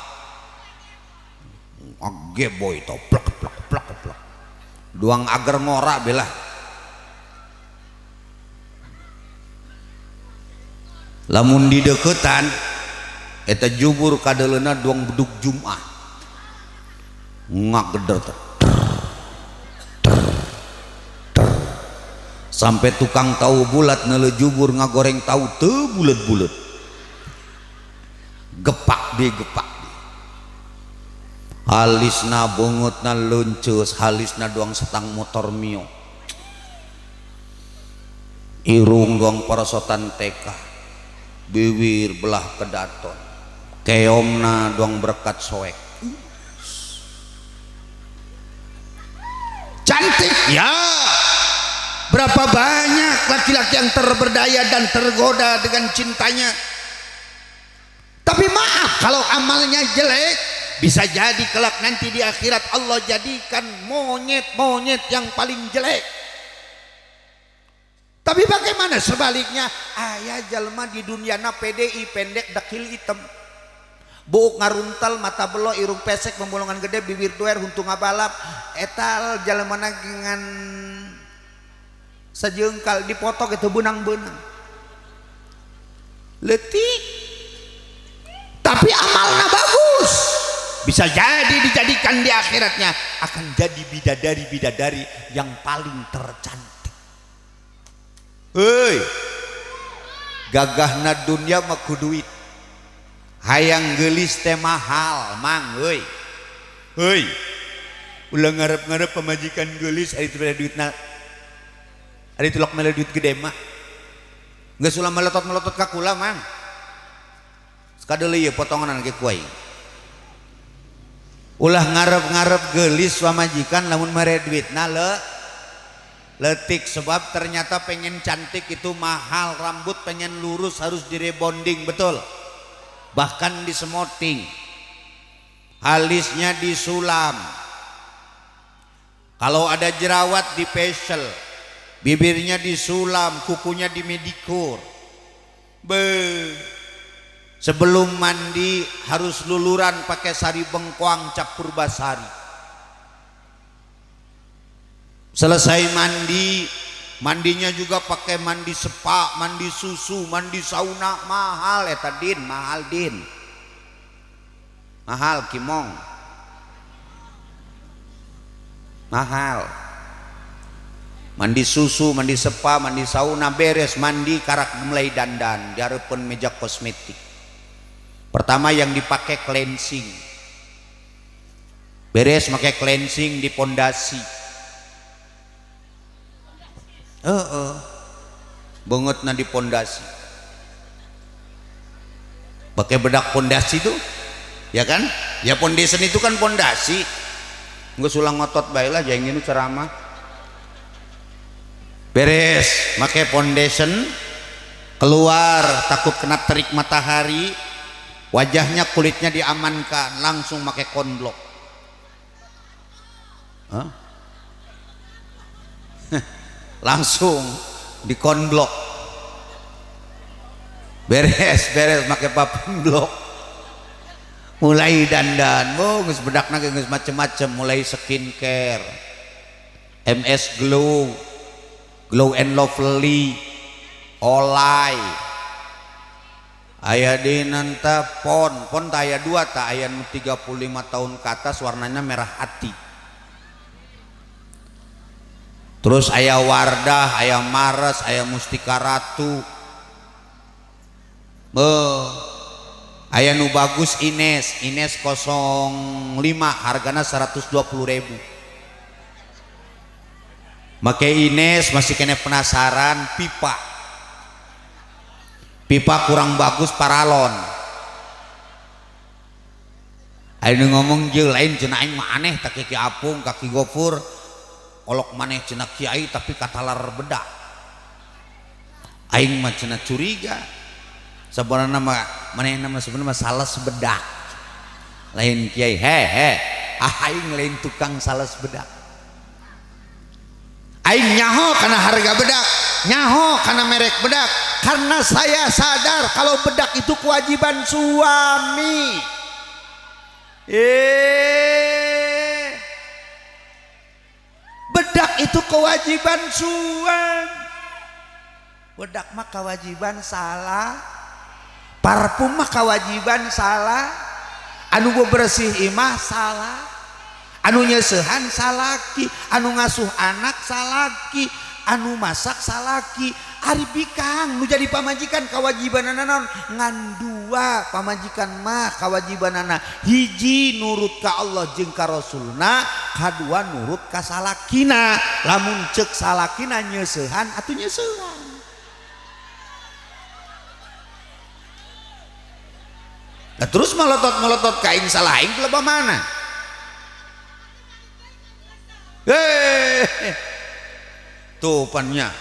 Ageboy to plak. Duang agar ngora belah. Lamun di deketan eta jubur kadeleuna duang bedug Jumat. Ngageder sampai tukang tahu bulat neule jubur ngagoreng tahu teu bulet-bulet. Gepak deh. Halisna bongotna lunceus, halisna doang setang motor mio. Irung doang parasotan teka, bibir belah kedaton, keomna doang berkat soek. Cantik ya. Berapa banyak laki-laki yang terberdaya dan tergoda dengan cintanya. Tapi maaf kalau amalnya jelek, bisa jadi kelak nanti di akhirat Allah jadikan monyet yang paling jelek. Tapi bagaimana sebaliknya? Aya jalma di dunia na PDI pendek dakil hitam. Buuk ngaruntal mata belo irung pesek pembulungan gede bibir duer huntung ngabalap etal jalma nagingan sajengkal dipoto gitu benang-benang. Letik. Tapi amalna bagus. Bisa jadi dijadikan di akhiratnya akan jadi bidadari-bidadari yang paling tercantik. Hei, gagahna dunia mah ku duit, hayang gelis teh mahal mang. Hei, ulah ngarep-ngarep pemajikan gelis ari teu duitna, ari tulak mele duit gede mah geus ulah melotot-melotot ka kula mang. Sakadeuleu ieu potonganan ge kuai, ulah ngarep-ngarep gelis pamajikan lamun mere duitna letik. Sebab ternyata pengen cantik itu mahal, rambut pengen lurus harus direbonding, betul, bahkan disemoting, alisnya disulam, kalau ada jerawat di facial, bibirnya disulam, kukunya dimedikur. Sebelum mandi harus luluran pakai sari bengkoang cap purbasari. Selesai mandi, mandinya juga pakai mandi spa, mandi susu, mandi sauna. Mahal eta din, mahal din, mahal kimong, mahal. Mandi susu, mandi spa, mandi sauna, beres mandi karak mulai dandan di hareupeun meja kosmetik. Pertama yang dipakai cleansing, beres pakai cleansing di pondasi. Bangetna di pondasi, pakai bedak pondasi tuh, ya kan? Ya foundation itu kan pondasi. Nggak sulang ngotot baiklah, jangan ini ceramah. Beres, pakai foundation, keluar takut kena terik matahari, wajahnya kulitnya diamankan, langsung pakai konblok. Langsung di konblok. Beres pakai paping blok, mulai dandan, geus bedakna geus macem-macem, mulai skincare, MS Glow, Glow and Lovely, Olay, aya di nanta pon tak aya 2 tak aya 35 tahun ke atas warnanya merah hati. Terus aya Wardah, aya Mares, aya Mustika Ratu, aya nu bagus Ines 05 hargana 120.000. Make Ines masih kena penasaran, pipa kurang bagus paralon. Aya nu ngomong jeung lain cenah aing mah aneh tak Ki Apung kaki Gofur olok maneh cenah kiai tapi katalar bedak. Aing mah cenah curiga. Sebenarnya manehna mah sebenarnya sales bedak. Lain kiai, aing lain tukang sales bedak. Aing nyaho karena harga bedak, nyaho karena merek bedak, karena saya sadar kalau bedak itu kewajiban suami. Bedak itu kewajiban suami. Bedak mah kewajiban salah, parfum mah kewajiban salah, anu bersih imah salah, anu nyeusehan salaki, anu ngasuh anak salaki, anu masak salaki. Ari bikang nu jadi pamajikan kewajibanana naon? Ngan 2 pamajikan mah kewajibanana hiji nurut ka Allah jeung ka Rasulna, kadua nurut ka salakina. Lamun ceuk salakina nyeusehan atuh nyeusehan. Nah, terus melotot-melotot kain salahin ke lebah mana? Tuh pannya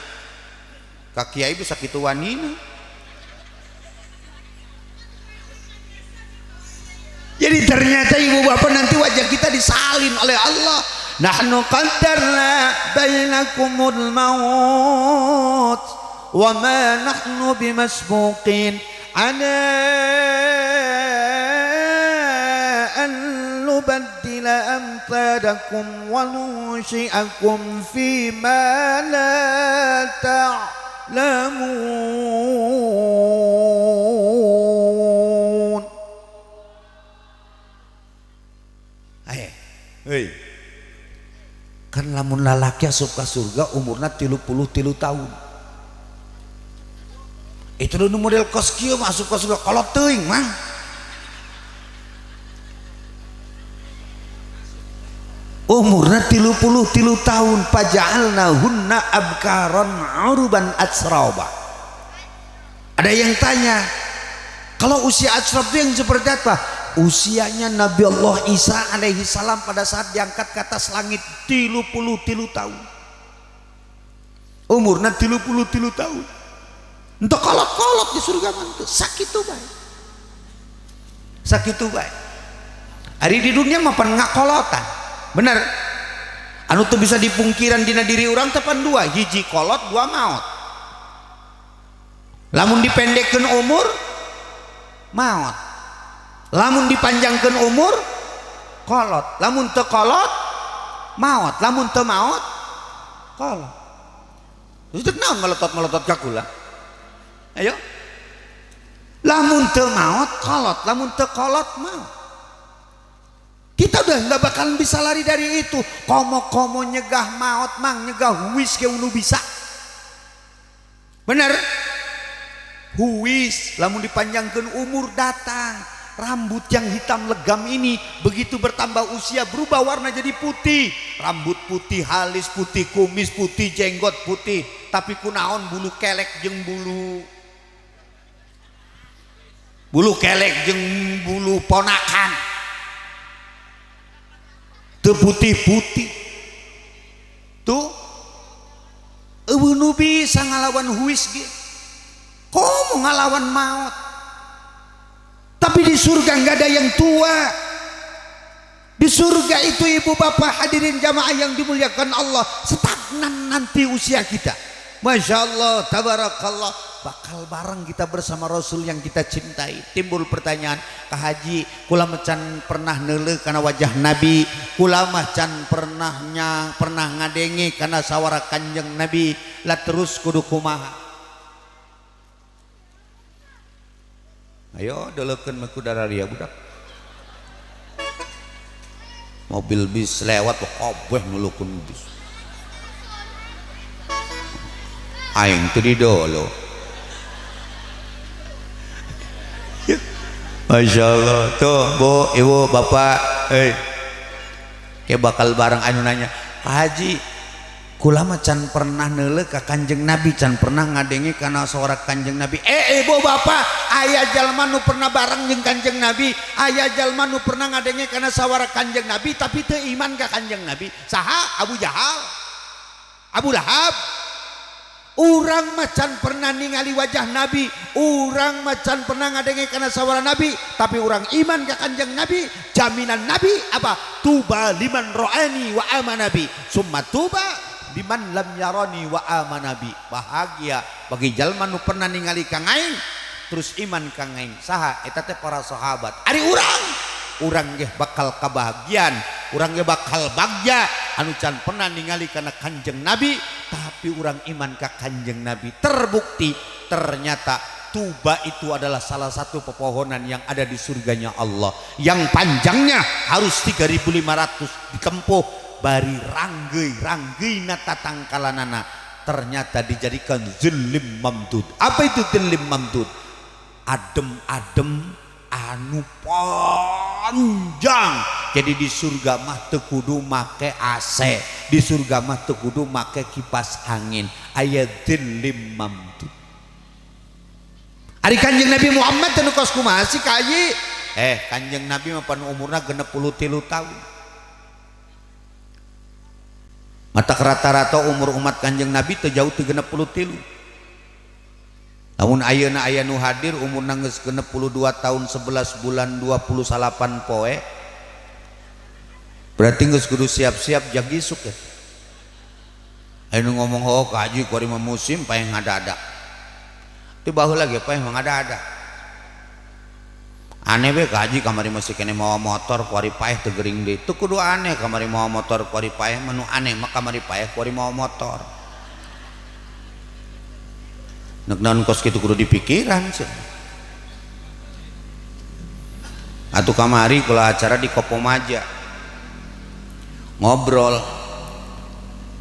kaki kiai bisa kitu wanina. Jadi ternyata ibu bapak nanti wajah kita disalin oleh Allah. Nahnu qaddarna bainakumul maut wa ma nahnu bimasbuqin ala an nubaddila amthalakum wa nunshi'akum fi ma la ta'lamun. Hei, kan lamun lalaki asup ka surga umurna 33 tahun. Itu nu model kos kieu masuk ka surga kalau teuing mah. Umurna 33 tahun, paja'alnahunna abkaron uruban atsraba. Ada yang tanya, kalau usia atsrab itu yang seperti apa? Usianya Nabi Allah Isa alaihi salam pada saat diangkat ke atas langit 33 tahun. Umurna 33 tahun. Entah kolot-kolot di surga mantu sakitu bae. Sakitu bae. Hari di dunia mah pan ngakolotan. Bener. Anu tuh bisa dipungkiran dina diri orang tepan dua, hiji kolot, dua maut. Lamun dipendekkeun umur maut. Lamun dipanjangkan umur kolot, lamun teu kolot maut, lamun teu maut kolot. Itu naon melotot-melotot kakula? Ayo. Lamun teu maut kolot, lamun teu kolot maut. Kita udah nggak bakalan bisa lari dari itu. Komo-komo nyegah maut mang nyegah huwis ke unu bisa. Bener? Huwis lamun dipanjangkan umur datang. Rambut yang hitam legam ini begitu bertambah usia berubah warna jadi putih. Rambut putih halis, putih kumis, putih jenggot putih. Tapi kunaon bulu kelek jeung bulu kelek jeung bulu ponakan. Teu putih-putih. Tuh eueuh nu bisa ngalawan huwis ge. Komo ngalawan maut. Tapi di surga nggak ada yang tua. Di surga itu ibu bapak hadirin jamaah yang dimuliakan Allah, stagnan nanti usia kita. Masya Allah, tabarakallah, bakal bareng kita bersama Rasul yang kita cintai. Timbul pertanyaan, Kak Haji, kula macan pernah neuleuh karena wajah Nabi, kula macan pernah ngadenge karena sawara Kanjeng Nabi, lah terus kudu kumaha? Ayo delekeun mah kudararia budak. Mobil bis lewat kabeh nulukeun bis. Aing teu di dolo. Masya Allah. Tuh Bu, Ibu, Bapak, kayak bakal bareng anu nanya, Pak Haji, kula mah can pernah neuleuh ka Kanjeng Nabi, can pernah ngadenge kana suara Kanjeng Nabi. Ibu bapak, aya jalma nu pernah bareng jeung Kanjeng Nabi, aya jalma nu pernah ngadenge kana suara Kanjeng Nabi tapi teu iman ka Kanjeng Nabi. Saha? Abu Jahal, Abu Lahab. Urang macan pernah ningali wajah Nabi, urang macan pernah ngadenge kana suara Nabi, tapi urang iman ka Kanjeng Nabi. Jaminan Nabi apa? Tuba liman ro'ani wa amanabi, summa tuba liman lam yarani wa amanabi. Bahagia bagi jalma nu pernah ningali kang aing terus iman kang aing. Saha? Eta teh para sahabat. Ari urang ge bakal kabahagiaan, urang ge bakal bagja anu can pernah ningali kana Kanjeng Nabi tapi urang iman ka Kanjeng Nabi. Terbukti ternyata tuba itu adalah salah satu pepohonan yang ada di surganya Allah yang panjangnya harus 3.500 ditempuh bari ranggei tatangkalanana. Ternyata dijadikan zilim mamdud. Apa itu zilim mamdud? Adem-adem anu panjang. Jadi di surga mah teu kudu make AC, di surga mah teu kudu make kipas angin. Aya zilim mamdud. Ari Kanjeng Nabi Muhammad teu kos kumaha sih Ka Haji? Kanjeng Nabi mah pan umurna 63 tahun. Mata rata-rata umur umat Kanjeng Nabi teu jauh 33. Namun ayeuna aya nu hadir umurna geus 62 tahun 11 bulan 28 poe. Berarti geus kudu siap-siap jag isuk ya. Anu ngomong Ka Haji ku ari musim paeh ngadadak. di baheula lagi apa emang ada aneh be kaji kamari masih kene mawa motor kuari paeh teu geuring deui teu kudu aneh kamari mawa motor kuari paeh menu aneh mah kamari paeh kuari mawa motor nek naon kos kitu kudu dipikiran atuh kamari kula acara di Kopomaja ngobrol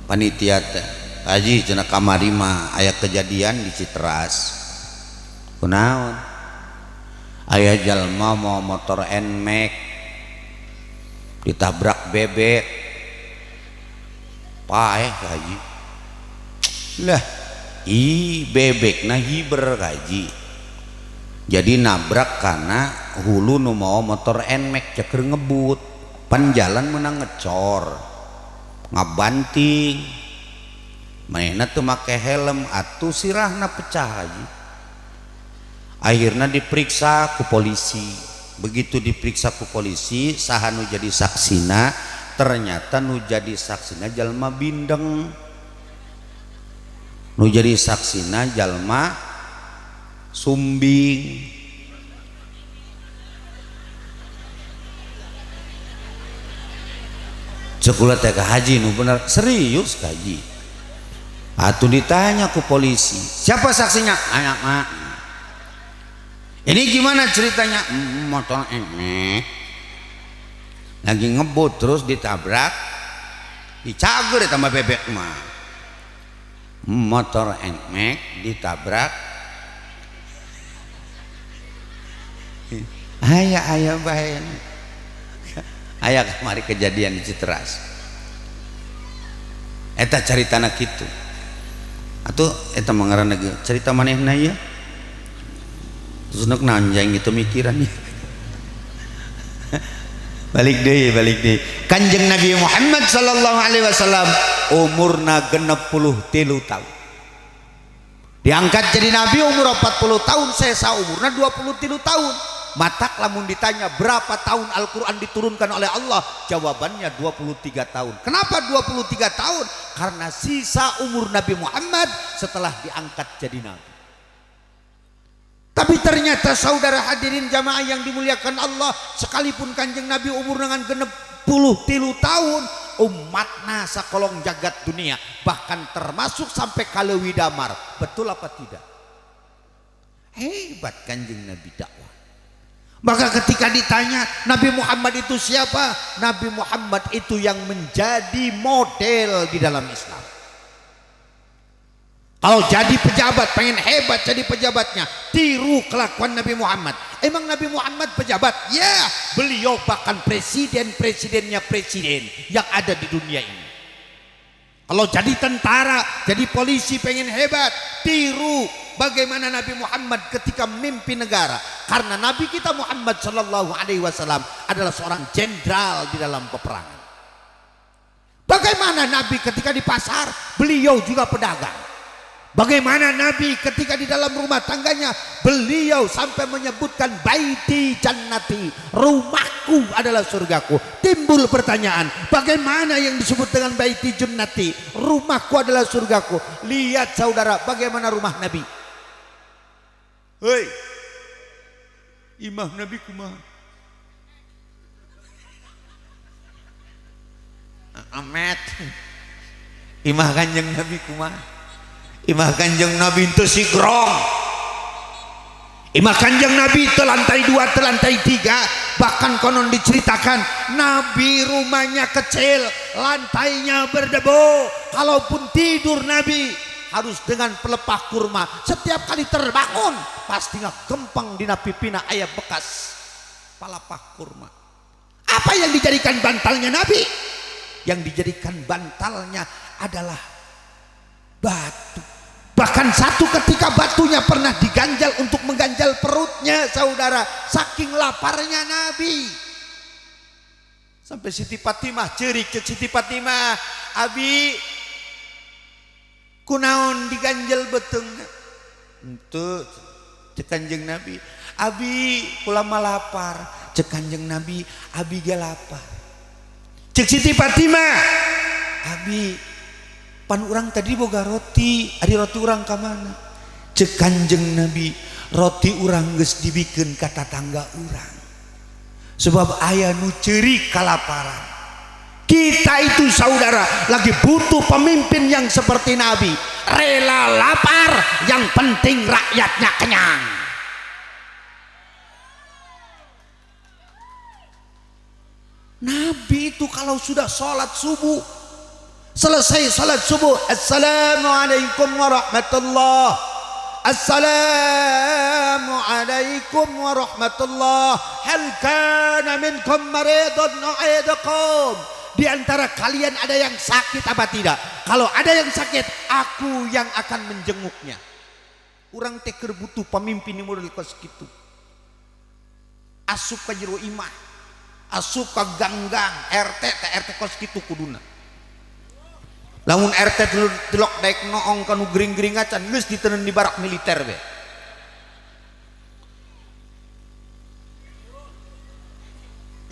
panitia teh haji cenah kamari mah aya kejadian di Citras kunaon aya jalma mau motor NMAX ditabrak bebek paeh haji lah bebek nah hiber haji jadi nabrak karena hulu nu mau motor NMAX ceker ngebut pan jalan menang ngecor ngabanting manehna teu make helm atuh sirahna pecah haji akhirnya diperiksa ku polisi begitu diperiksa ku polisi saha nu jadi saksina ternyata nu jadi saksina jalma bindeng nu jadi saksina jalma sumbing cekulat teh ka haji nu bener serius haji atuh ditanya ku polisi siapa saksinya anak mak ini gimana ceritanya motor NMAX lagi ngebut terus ditabrak dicager tambah bebek mah motor NMAX ditabrak aya bae aya kemari kejadian di Citras eta caritana kitu atuh eta mangaranna cerita manehna ya terus nak nanjang itu mikirannya balik deh kanjeng Nabi Muhammad sallallahu alaihi wasallam umurna 63 tahun diangkat jadi Nabi umur 40 tahun sesa umurna 23 tahun matak lamun ditanya berapa tahun Al-Quran diturunkan oleh Allah jawabannya 23 tahun kenapa 23 tahun karena sisa umur Nabi Muhammad setelah diangkat jadi Nabi. Tapi ternyata saudara hadirin jamaah yang dimuliakan Allah sekalipun kanjeng Nabi umur dengan 63 tahun umatna sakolong jagat dunia bahkan termasuk sampai kalewi damar betul apa tidak hebat kanjeng Nabi dakwah maka ketika ditanya Nabi Muhammad itu siapa Nabi Muhammad itu yang menjadi model di dalam Islam. Kalau jadi pejabat pengen hebat jadi pejabatnya tiru kelakuan Nabi Muhammad. Emang Nabi Muhammad pejabat? Ya, beliau bahkan presidennya presiden yang ada di dunia ini. Kalau jadi tentara, jadi polisi pengen hebat, tiru bagaimana Nabi Muhammad ketika memimpin negara. Karena Nabi kita Muhammad Shallallahu Alaihi Wasallam adalah seorang jenderal di dalam peperangan. Bagaimana Nabi ketika di pasar, beliau juga pedagang. Bagaimana Nabi ketika di dalam rumah tangganya beliau sampai menyebutkan baiti jannati, rumahku adalah surgaku. Timbul pertanyaan, bagaimana yang disebut dengan baiti jannati, rumahku adalah surgaku? Lihat saudara bagaimana rumah Nabi. Hei, imah Nabi kumaha? Amet, imah kanjeng Nabi kumaha? Imah kanjeng Nabi itu sigrong. Imah kanjeng Nabi itu lantai 2, lantai 3. Bahkan konon diceritakan Nabi rumahnya kecil, lantainya berdebu. Kalaupun tidur Nabi harus dengan pelepah kurma. Setiap kali terbangun pasti gempang dina pipina aya bekas pelepah kurma. Apa yang dijadikan bantalnya Nabi? Yang dijadikan bantalnya adalah batu. Bahkan satu ketika batunya pernah diganjal untuk mengganjal perutnya saudara, saking laparnya Nabi. Sampai Siti Fatimah cerik ke Siti Fatimah, abi kunaon diganjal betengna? Untuk cek kanjeng Nabi, abi kula mah lapar. Cek kanjeng Nabi, abi ge lapar. Cek Siti Fatimah, abi pan urang tadi boga roti, ari roti urang ka mana? Cek Kanjeng Nabi, roti urang geus dibikeun ka tatangga urang. Sebab aya nu ceurik kalaparan. Kita itu saudara lagi butuh pemimpin yang seperti Nabi, rela lapar, yang penting rakyatnya kenyang. Nabi itu kalau sudah sholat subuh, selesai sholat subuh, assalamualaikum warahmatullah, assalamualaikum warahmatullah, hal kana minkum maridun nu'idukum, di antara kalian ada yang sakit apa tidak? Kalau ada yang sakit, aku yang akan menjenguknya. Urang teh keur butuh pamimpin model kos kitu. Asup ka jero imah, asup ka ganggang, RT teh RT kos kitu kuduna. Lamun RT delok daek noong kanu gering-gering acan geus diteuneun di barak militer we.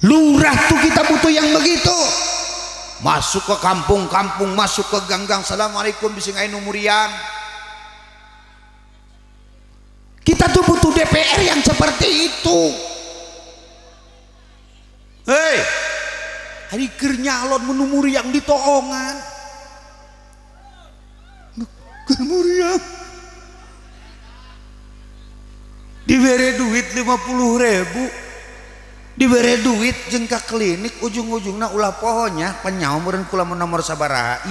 Lurah tuh kita butuh yang begitu. Masuk ke kampung-kampung, masuk ke ganggang, assalamualaikum bising ainu murian. Kita tuh butuh DPR yang seperti itu. Hei, hari keur nyalon menu muriang di toongan. Keur muriang dibere duit 50.000, diberi duit jengka klinik, ujung-ujungna ulah pohonnya penyawa meureun kula nomor sabaraha.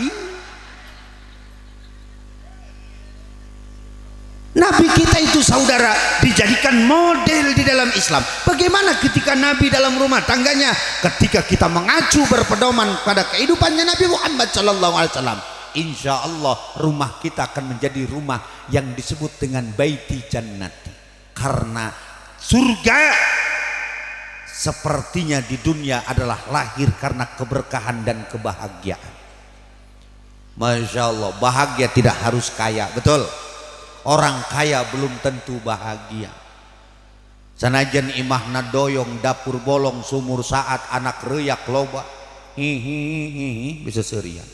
Nabi kita itu saudara dijadikan model di dalam Islam. Bagaimana ketika Nabi dalam rumah tangganya, ketika kita mengacu berpedoman pada kehidupannya Nabi Muhammad sallallahu alaihi wasallam, insya Allah rumah kita akan menjadi rumah yang disebut dengan baiti jannati, karena surga sepertinya di dunia adalah lahir karena keberkahan dan kebahagiaan. Masya Allah, bahagia tidak harus kaya, betul. Orang kaya belum tentu bahagia. Sanajan imahna doyong, dapur bolong, sumur saat, anak reyak loba, hihihi bisa serian.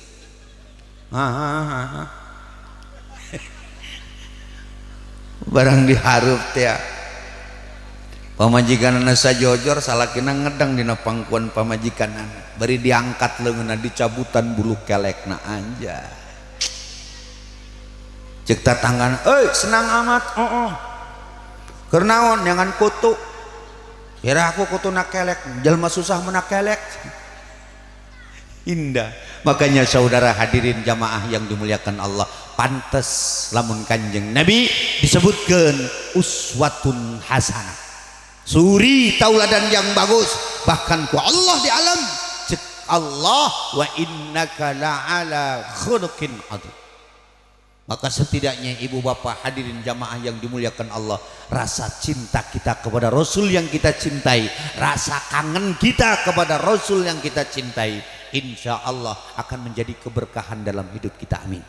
Barang diharup teh. Pamajikanana sajojor salakina ngedang dina pangkuan pamajikanana, bari diangkat leungeunna dicabutan bulu kelekna anja. Cek tatangan, senang amat, keur naon jangan kutu. Kira aku kutuna kelek, jalma susah meuna kelek. Indah. Makanya saudara hadirin jamaah yang dimuliakan Allah, pantes lamun Kanjeng Nabi disebutkeun uswatun hasanah, suri tauladan yang bagus, bahkan ku Allah di alam cek Allah, wa innaka la'ala khuluqin adzim. Maka setidaknya ibu bapak hadirin jamaah yang dimuliakan Allah, rasa cinta kita kepada Rasul yang kita cintai, rasa kangen kita kepada Rasul yang kita cintai, insya Allah akan menjadi keberkahan dalam hidup kita. Amin.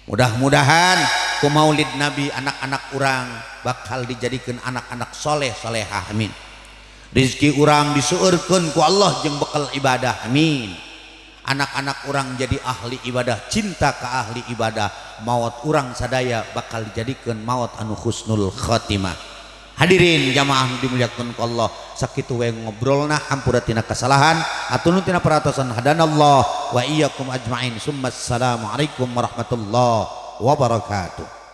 Mudah-mudahan ku maulid Nabi anak-anak urang bakal dijadikan anak-anak soleh solehah. Amin. Rizki urang diseueurkeun ku Allah jeung bekal ibadah. Amin. Anak-anak urang jadi ahli ibadah, cinta ke ahli ibadah, maut urang sadaya bakal dijadikan maut anu husnul khatimah. Hadirin jamaah dimuliakan ku Allah, sakitu we ngobrolna hampura tina kesalahan atunu tina paratosan hadanallah wa iyyakum ajmain. Summa assalamu alaikum warahmatullahi wabarakatuh.